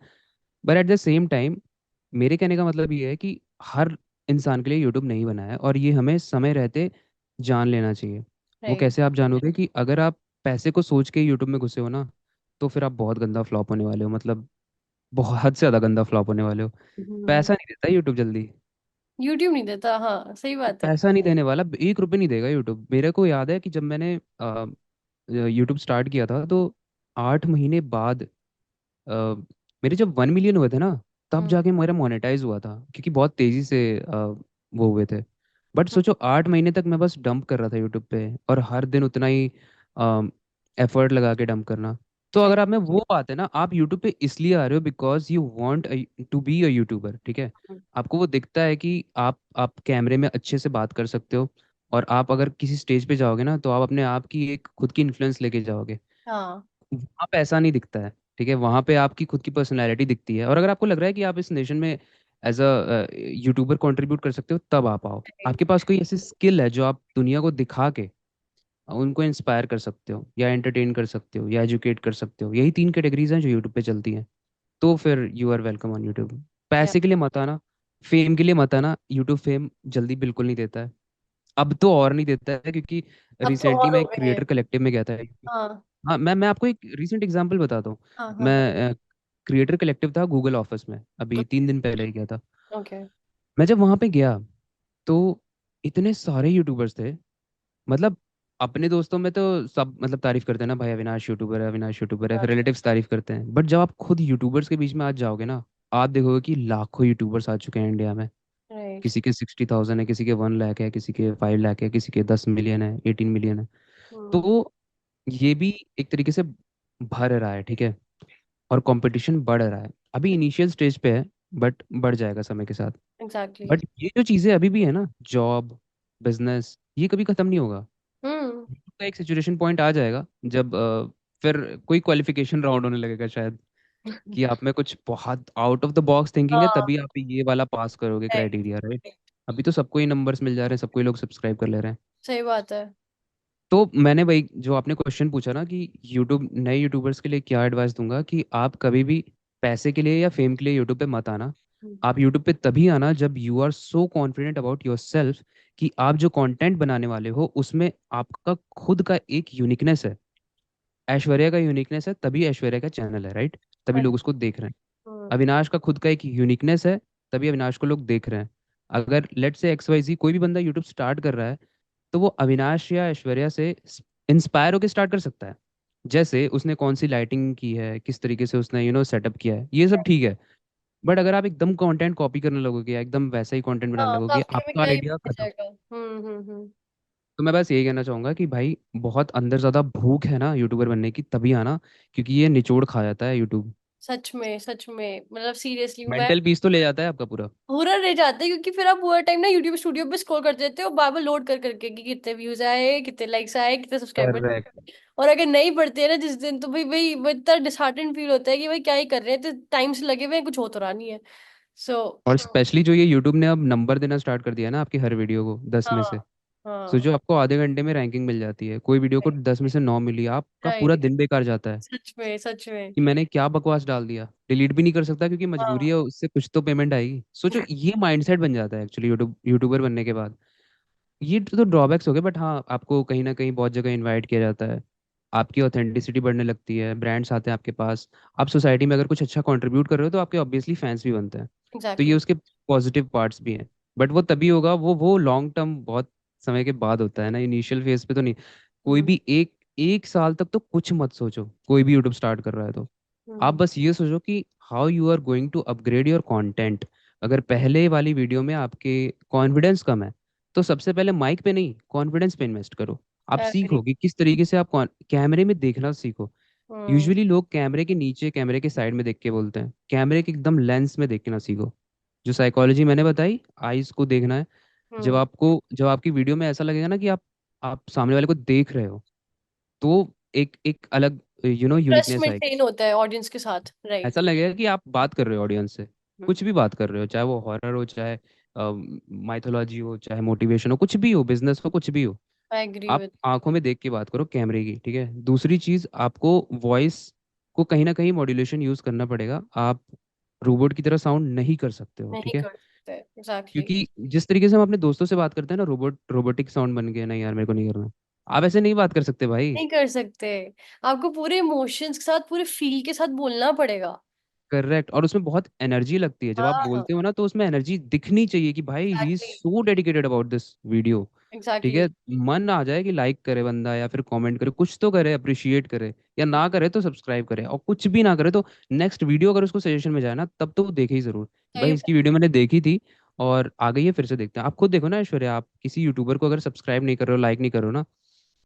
But at the same time, मेरे कहने का मतलब ये है कि हर इंसान के लिए यूट्यूब नहीं बना है, और ये हमें समय रहते जान लेना चाहिए। वो राइट। कैसे आप जानोगे कि अगर आप पैसे को सोच के यूट्यूब में घुसे हो ना, तो फिर आप बहुत गंदा फ्लॉप होने वाले हो, मतलब बहुत हद से ज़्यादा गंदा फ्लॉप होने वाले हो। हम्म। पैसा नहीं देता यूट्यूब जल्दी। यूट्यूब नहीं देता, हाँ सही बात है। पैसा नहीं देने वाला, 1 रुपये नहीं देगा यूट्यूब। मेरे को याद है कि जब मैंने यूट्यूब स्टार्ट किया था, तो 8 महीने बाद मेरे जब 1 मिलियन हुए थे ना, तब हम्म। जाके मेरा मोनेटाइज हुआ था, क्योंकि बहुत तेजी से वो हुए थे। बट हम्म। सोचो, 8 महीने तक मैं बस डंप कर रहा था यूट्यूब पे, और हर दिन उतना ही एफर्ट लगा के डंप करना। तो सही। अगर आप में वो बात है ना, आप यूट्यूब पे इसलिए आ रहे हो because you want to be a YouTuber, ठीक है। हम्म। आपको वो दिखता है कि आप कैमरे में अच्छे से बात कर सकते हो, और आप अगर किसी स्टेज पे जाओगे ना, तो आप अपने आप की एक खुद की इन्फ्लुएंस लेके जाओगे। हाँ। वहाँ पे ऐसा नहीं दिखता है, ठीक है। वहाँ पे आपकी खुद की पर्सनैलिटी दिखती है, और अगर आपको लग रहा है कि आप इस नेशन में एज अ यूट्यूबर कंट्रीब्यूट कर सकते हो, तब आप आओ। राइट। आपके पास कोई ऐसी स्किल है जो आप दुनिया को दिखा के उनको इंस्पायर कर सकते हो, या एंटरटेन कर सकते हो, या एजुकेट कर सकते हो, यही 3 कैटेगरीज हैं जो यूट्यूब पे चलती हैं। तो फिर you are welcome on YouTube. Yeah. पैसे के लिए मत आना, फेम के लिए मत आना। यूट्यूब फेम जल्दी बिल्कुल नहीं देता है, अब तो और नहीं देता है, क्योंकि अब तो रिसेंटली और मैं हो एक गए हैं। क्रिएटर कलेक्टिव में गया था। हाँ। हाँ, मैं आपको एक रीसेंट एग्जांपल बताता हूँ। हाँ हाँ। मैं क्रिएटर कलेक्टिव था गूगल ऑफिस में, अभी 3 दिन पहले ही गया था। ओके। मैं जब वहाँ पे गया, तो इतने सारे यूट्यूबर्स थे, मतलब अपने दोस्तों में तो सब मतलब तारीफ करते हैं ना, भाई अविनाश यूट्यूबर है, अविनाश यूट्यूबर है, फिर रिलेटिव्स तारीफ करते हैं। बट जब आप खुद यूट्यूबर्स के बीच में आज जाओगे ना, आप देखोगे कि लाखों यूट्यूबर्स आ चुके हैं इंडिया में। राइट। किसी के 60,000 है, किसी के 1 लाख है, किसी के 5 लाख है, किसी के 10 मिलियन है, 18 मिलियन है। हम्म। तो ये भी एक तरीके से भर रहा है, ठीक है। और कंपटीशन बढ़ रहा है, अभी इनिशियल स्टेज पे है, बट बढ़ जाएगा समय के साथ। एग्जैक्टली। बट ये जो चीज़ें अभी भी है ना, जॉब, बिजनेस, ये कभी खत्म नहीं होगा। हम्म। का एक सिचुएशन पॉइंट आ जाएगा जब फिर कोई क्वालिफिकेशन राउंड होने लगेगा शायद, कि आप में कुछ बहुत out of the box thinking है, हाँ। तभी आप ये वाला पास करोगे क्राइटेरिया, राइट। अभी तो सबको ही नंबर्स मिल जा रहे हैं, सबको ही लोग सब्सक्राइब कर ले रहे हैं। सही बात है। तो मैंने भाई जो आपने क्वेश्चन पूछा ना कि यूट्यूब नए यूट्यूबर्स के लिए क्या एडवाइस दूंगा, कि आप कभी भी पैसे के लिए या फेम के लिए यूट्यूब पे मत आना। हम्म। आप यूट्यूब पे तभी आना जब you are so confident about yourself, कि आप जो कंटेंट बनाने वाले हो उसमें आपका खुद का एक यूनिकनेस है। ऐश्वर्या का यूनिकनेस है, तभी ऐश्वर्या का चैनल है, राइट। तभी हाँ। लोग उसको देख रहे हैं। हम्म। अविनाश का खुद का एक यूनिकनेस है, तभी अविनाश को लोग देख रहे हैं। अगर लेट से XYZ कोई भी बंदा यूट्यूब स्टार्ट कर रहा है, तो वो अविनाश या ऐश्वर्या से इंस्पायर होकर स्टार्ट कर सकता है। जैसे उसने कौन सी लाइटिंग की है, किस तरीके से उसने सेटअप किया है, ये सब ठीक है। बट अगर आप एकदम कंटेंट कॉपी करने लगोगे या एकदम वैसा ही कंटेंट बनाने हाँ, तो लगोगे, आपके में आपका क्या ही आइडिया बच खत्म। जाएगा। हम्म। तो मैं बस यही कहना चाहूंगा कि भाई, बहुत अंदर ज्यादा भूख है ना यूट्यूबर बनने की, तभी आना, क्योंकि ये निचोड़ खा जाता है यूट्यूब। सच में, सच में, मतलब सीरियसली मैं मेंटल पीस तो ले जाता है आपका पूरा। पूरा रह जाते हैं, क्योंकि फिर आप पूरा टाइम ना यूट्यूब स्टूडियो पे स्क्रॉल करते रहते हो, बार बार लोड कर करके कि कितने व्यूज आए, कितने लाइक्स आए, कितने सब्सक्राइबर। करेक्ट। और अगर नहीं बढ़ते हैं ना जिस दिन, तो भाई भाई वो इतना डिसहार्टेंड फील होता है कि भाई क्या ही कर रहे हैं, तो टाइम से लगे हुए हैं, कुछ हो तो रहा नहीं है। सो और स्पेशली जो ये यूट्यूब ने अब नंबर देना स्टार्ट कर दिया है ना आपकी हर वीडियो को, 10 में से। हाँ। हाँ। सोचो, आपको आधे घंटे में रैंकिंग मिल जाती है, कोई वीडियो को 10 में से 9 मिली, आपका पूरा राइट। दिन बेकार जाता है। सच में, सच में। कि मैंने क्या बकवास डाल दिया, डिलीट भी नहीं कर सकता क्योंकि मजबूरी हाँ। है, उससे कुछ तो पेमेंट आएगी। सोचो, ये माइंडसेट बन जाता है एक्चुअली यूट्यूबर बनने के बाद। ये तो ड्रॉबैक्स हो गए, बट हाँ, आपको कहीं ना कहीं बहुत जगह इनवाइट किया जाता है। आपकी ऑथेंटिसिटी बढ़ने लगती है, ब्रांड्स आते हैं आपके पास। आप सोसाइटी में अगर कुछ अच्छा कंट्रीब्यूट कर रहे हो, तो आपके ऑब्वियसली फैंस भी बनते हैं। तो ये एग्जैक्टली। उसके पॉजिटिव पार्ट्स भी हैं। बट वो तभी होगा, वो लॉन्ग टर्म, बहुत समय के बाद होता है ना, इनिशियल फेज पे तो नहीं। कोई हम्म। भी एक एक साल तक तो कुछ मत सोचो, कोई भी यूट्यूब स्टार्ट कर रहा है तो। आप हम्म। बस ये सोचो कि how you are going to upgrade your content. अगर पहले वाली वीडियो में आपके कॉन्फिडेंस कम है, तो सबसे पहले माइक पे नहीं, कॉन्फिडेंस पे इन्वेस्ट करो। आप एग्री। सीखो कि किस तरीके से आप कैमरे में देखना सीखो। हम्म। यूजुअली लोग कैमरे के नीचे, कैमरे के साइड में देख के बोलते हैं, कैमरे के एकदम लेंस में देख के ना सीखो। जो साइकोलॉजी मैंने बताई, आईज को देखना है। हम्म। जब आपकी वीडियो में ऐसा लगेगा ना कि आप सामने वाले को देख रहे हो, तो एक एक अलग ट्रस्ट यूनिकनेस आएगी। मेंटेन होता है ऑडियंस के साथ, राइट। ऐसा लगेगा कि आप बात कर रहे हो ऑडियंस से, कुछ भी बात कर रहे हो, चाहे वो हॉरर हो, चाहे माइथोलॉजी हो, चाहे मोटिवेशन हो, कुछ भी हो, बिजनेस हो, कुछ भी हो। आई एग्री आप विद। आंखों में देख के बात करो कैमरे की, ठीक है। दूसरी चीज, आपको वॉइस को कहीं ना कहीं मॉड्यूलेशन यूज करना पड़ेगा। आप रोबोट की तरह साउंड नहीं कर सकते हो, नहीं ठीक है। कर सकते, एग्जैक्टली। क्योंकि जिस तरीके से हम अपने दोस्तों से बात करते हैं ना, रोबोटिक साउंड बन गया, नहीं यार मेरे को नहीं करना, आप ऐसे नहीं बात कर सकते भाई। नहीं कर सकते। आपको पूरे इमोशंस के साथ, पूरे फील के साथ बोलना पड़ेगा। करेक्ट। और उसमें बहुत एनर्जी लगती है, जब आप हाँ। बोलते हो ना, तो उसमें एनर्जी दिखनी चाहिए कि भाई he is exactly. So dedicated about this video. ठीक एग्जैक्टली। है। मन आ जाए कि लाइक करे बंदा, या फिर कमेंट करे, कुछ तो करे, अप्रिशिएट करे, या ना करे तो सब्सक्राइब करे, और कुछ भी ना करे तो नेक्स्ट वीडियो अगर उसको सजेशन में जाए ना, तब तो वो देखे ही जरूर कि सही भाई बात। इसकी वीडियो मैंने देखी थी और आ गई है, फिर से देखते हैं। आप खुद देखो ना ऐश्वर्या, आप किसी यूट्यूबर को अगर सब्सक्राइब नहीं कर रहे हो, लाइक नहीं कर रहे हो ना,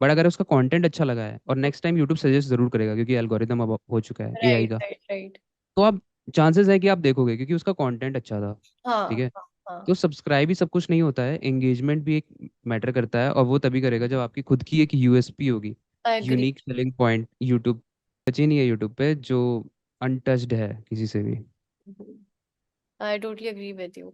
बट अगर उसका कंटेंट अच्छा लगा है, और नेक्स्ट टाइम यूट्यूब सजेस्ट जरूर करेगा, क्योंकि एल्गोरिदम अब हो चुका है एआई राइट, का। Right, right. तो आप, चांसेस है कि आप देखोगे, क्योंकि उसका कंटेंट अच्छा था। ठीक हाँ। है। हाँ। हाँ। तो सब्सक्राइब ही सब कुछ नहीं होता है, एंगेजमेंट भी एक मैटर करता है, और वो तभी करेगा जब आपकी खुद की एक यूएसपी होगी, I agree. Unique selling point. YouTube बची ही नहीं है यूट्यूब पे जो अनटच्ड है किसी से भी। I totally agree with you.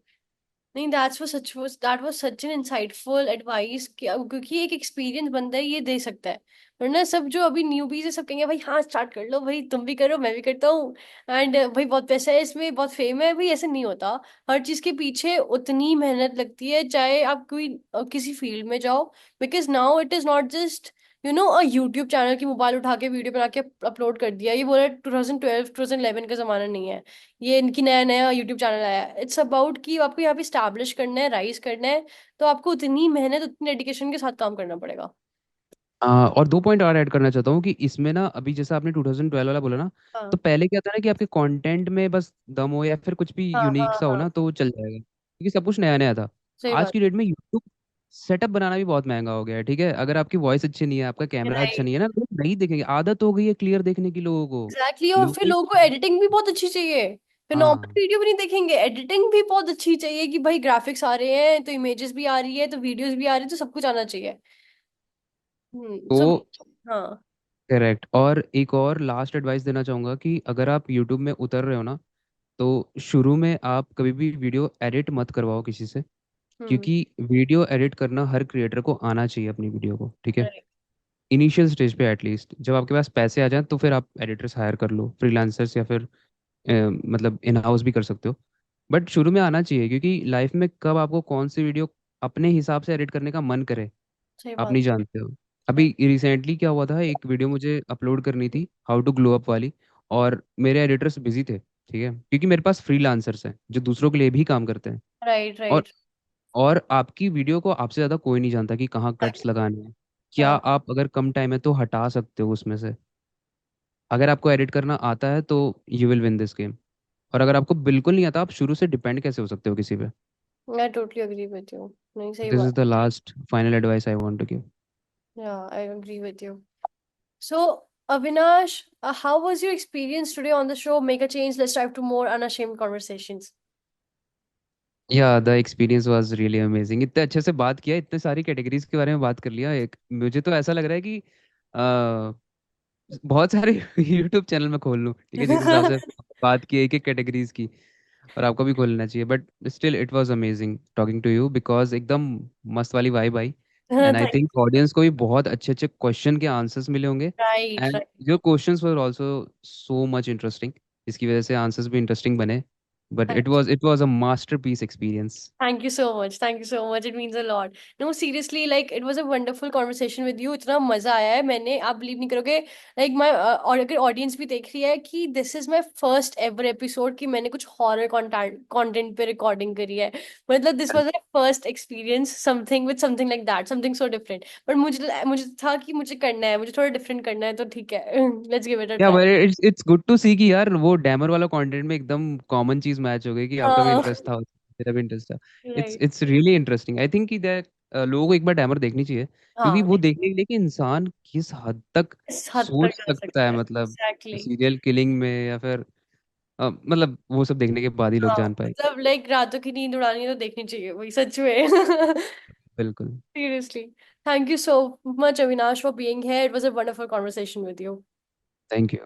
नहीं, that was such an insightful advice, क्योंकि एक एक्सपीरियंस बंदा है ये दे सकता है। वरना सब जो अभी न्यूबीज है, सब कहेंगे भाई हाँ स्टार्ट कर लो भाई, तुम भी करो मैं भी करता हूँ, एंड भाई बहुत पैसा है इसमें, बहुत फेम है, भाई ऐसे नहीं होता। हर चीज के पीछे उतनी मेहनत लगती है, चाहे आप कोई किसी फील्ड में जाओ। Because now it is not just YouTube channel की मोबाइल उठा के वीडियो बना के अपलोड कर दिया, ये बोला 2012 2011 का जमाना नहीं है। ये इनकी नया नया यूट्यूब चैनल आया है, इट्स अबाउट कि आपको यहाँ पे स्टैब्लिश करना है, राइज करना है। तो आपको उतनी मेहनत, उतनी डेडिकेशन के साथ काम करना पड़ेगा। और 2 पॉइंट और ऐड करना चाहता हूँ कि इसमें ना, अभी जैसा आपने 2012 वाला बोला ना, हाँ। तो पहले क्या था ना कि आपके कंटेंट में बस दम हो, या फिर कुछ भी हाँ। हाँ। यूनिक सा हो हाँ। ना, तो वो चल जाएगा। क्योंकि सब कुछ नया नया था। सही आज बात। की डेट में यूट्यूब सेटअप बनाना भी बहुत महंगा हो गया है, ठीक है। अगर आपकी वॉइस अच्छी नहीं है, आपका कैमरा अच्छा राइट। नहीं है ना, लोग नहीं देखेंगे। आदत हो गई है क्लियर देखने की लोगों को। एग्जैक्टली, और फिर लोग लोगों को एडिटिंग भी बहुत अच्छी चाहिए। फिर नॉर्मल हाँ। वीडियो भी नहीं देखेंगे, एडिटिंग भी बहुत अच्छी चाहिए कि भाई ग्राफिक्स आ रहे हैं तो इमेजेस भी आ रही है तो वीडियोस भी आ रही है तो सब कुछ आना चाहिए। तो सो हाँ। करेक्ट। और एक और लास्ट एडवाइस देना चाहूंगा कि अगर आप यूट्यूब में उतर रहे हो ना, तो शुरू में आप कभी भी वीडियो एडिट मत करवाओ किसी से। हम्म। क्योंकि वीडियो एडिट करना हर क्रिएटर को आना चाहिए अपनी वीडियो को, ठीक है। राइट। इनिशियल स्टेज पे एटलीस्ट, जब आपके पास पैसे आ जाएं तो फिर आप एडिटर्स हायर कर लो, फ्रीलांसर्स, या फिर मतलब इन हाउस भी कर सकते हो। बट शुरू में आना चाहिए, क्योंकि लाइफ में कब आपको कौन सी वीडियो अपने हिसाब से एडिट करने का मन करे, सही आप बात। नहीं जानते हो। अभी सही। रिसेंटली क्या हुआ था, एक वीडियो मुझे अपलोड करनी थी, हाउ टू ग्लो अप वाली, और मेरे एडिटर्स बिजी थे, ठीक है, क्योंकि मेरे पास फ्रीलांसर्स हैं जो दूसरों के लिए भी काम करते हैं। राइट और राइट। और आपकी वीडियो को आपसे ज़्यादा कोई नहीं जानता कि कहाँ कट्स लगाने हैं। क्या हाँ। आप अगर कम टाइम है तो हटा सकते हो उसमें से। अगर आपको एडिट करना आता है तो you will win this game. और अगर आपको बिल्कुल नहीं आता, आप शुरू से डिपेंड कैसे हो सकते हो किसी पे। मैं टोटली अग्री विद यू। नहीं, सही दिस इज बात। The last final advice I want to give. Yeah I agree with you. So Avinash, how was your experience today on the show Make a Change? Let's dive to more unashamed conversations. या the experience was really amazing. इतने अच्छे से बात किया, इतने सारी categories के बारे में बात कर लिया। एक मुझे तो ऐसा लग रहा है कि बहुत सारे यूट्यूब चैनल में खोल लूँ, ठीक है, जिस हिसाब से बात की एक एक कैटेगरीज की। और आपको भी खोलना चाहिए। But still it was amazing talking to you, because एकदम मस्त वाली वाइब आई। And I Thank think you. Audience को भी बहुत अच्छे अच्छे क्वेश्चन के आंसर्स मिले होंगे। Right, and right. Your questions were also so much interesting, जिसकी वजह से आंसर्स भी इंटरेस्टिंग बने। But it was a masterpiece experience. Thank you so much. Thank you so much. It means a lot. No, seriously, like it was a wonderful conversation with you. इतना मजा आया है, मैंने, आप बिलीव नहीं करोगे, like my और अगर ऑडियंस भी देख रही है कि this is my first ever episode कि मैंने कुछ हॉरर कंटेंट पे रिकॉर्डिंग करी है। मतलब this was my first experience something with something like that, something so different. But मुझे था कि मुझे करना है, मुझे थोड़ा डिफरेंट करना है, तो ठीक है लेट्स गिव इट अ या try. But it's good to see कि यार वो डैमर वाला कंटेंट में एकदम कॉमन चीज मैच हो गई, कि आपका भी हाँ। इंटरेस्ट था, मेरा भी इंटरेस्ट था। It's right. It's really interesting. I think कि लोगों को एक बार डैमर देखनी चाहिए, क्योंकि हाँ, वो देखने के लिए कि इंसान किस हद तक इस हद तक सोच जा सकता सकता है, है, मतलब एग्जैक्टली। सीरियल किलिंग में, या फिर मतलब वो सब देखने के बाद ही लोग हाँ, जान पाए। मतलब लाइक रातों की नींद उड़ानी है तो देखनी चाहिए वही, सच में। बिल्कुल। Seriously. Thank you so much, Avinash, for being here. It was a wonderful conversation with you. Thank you.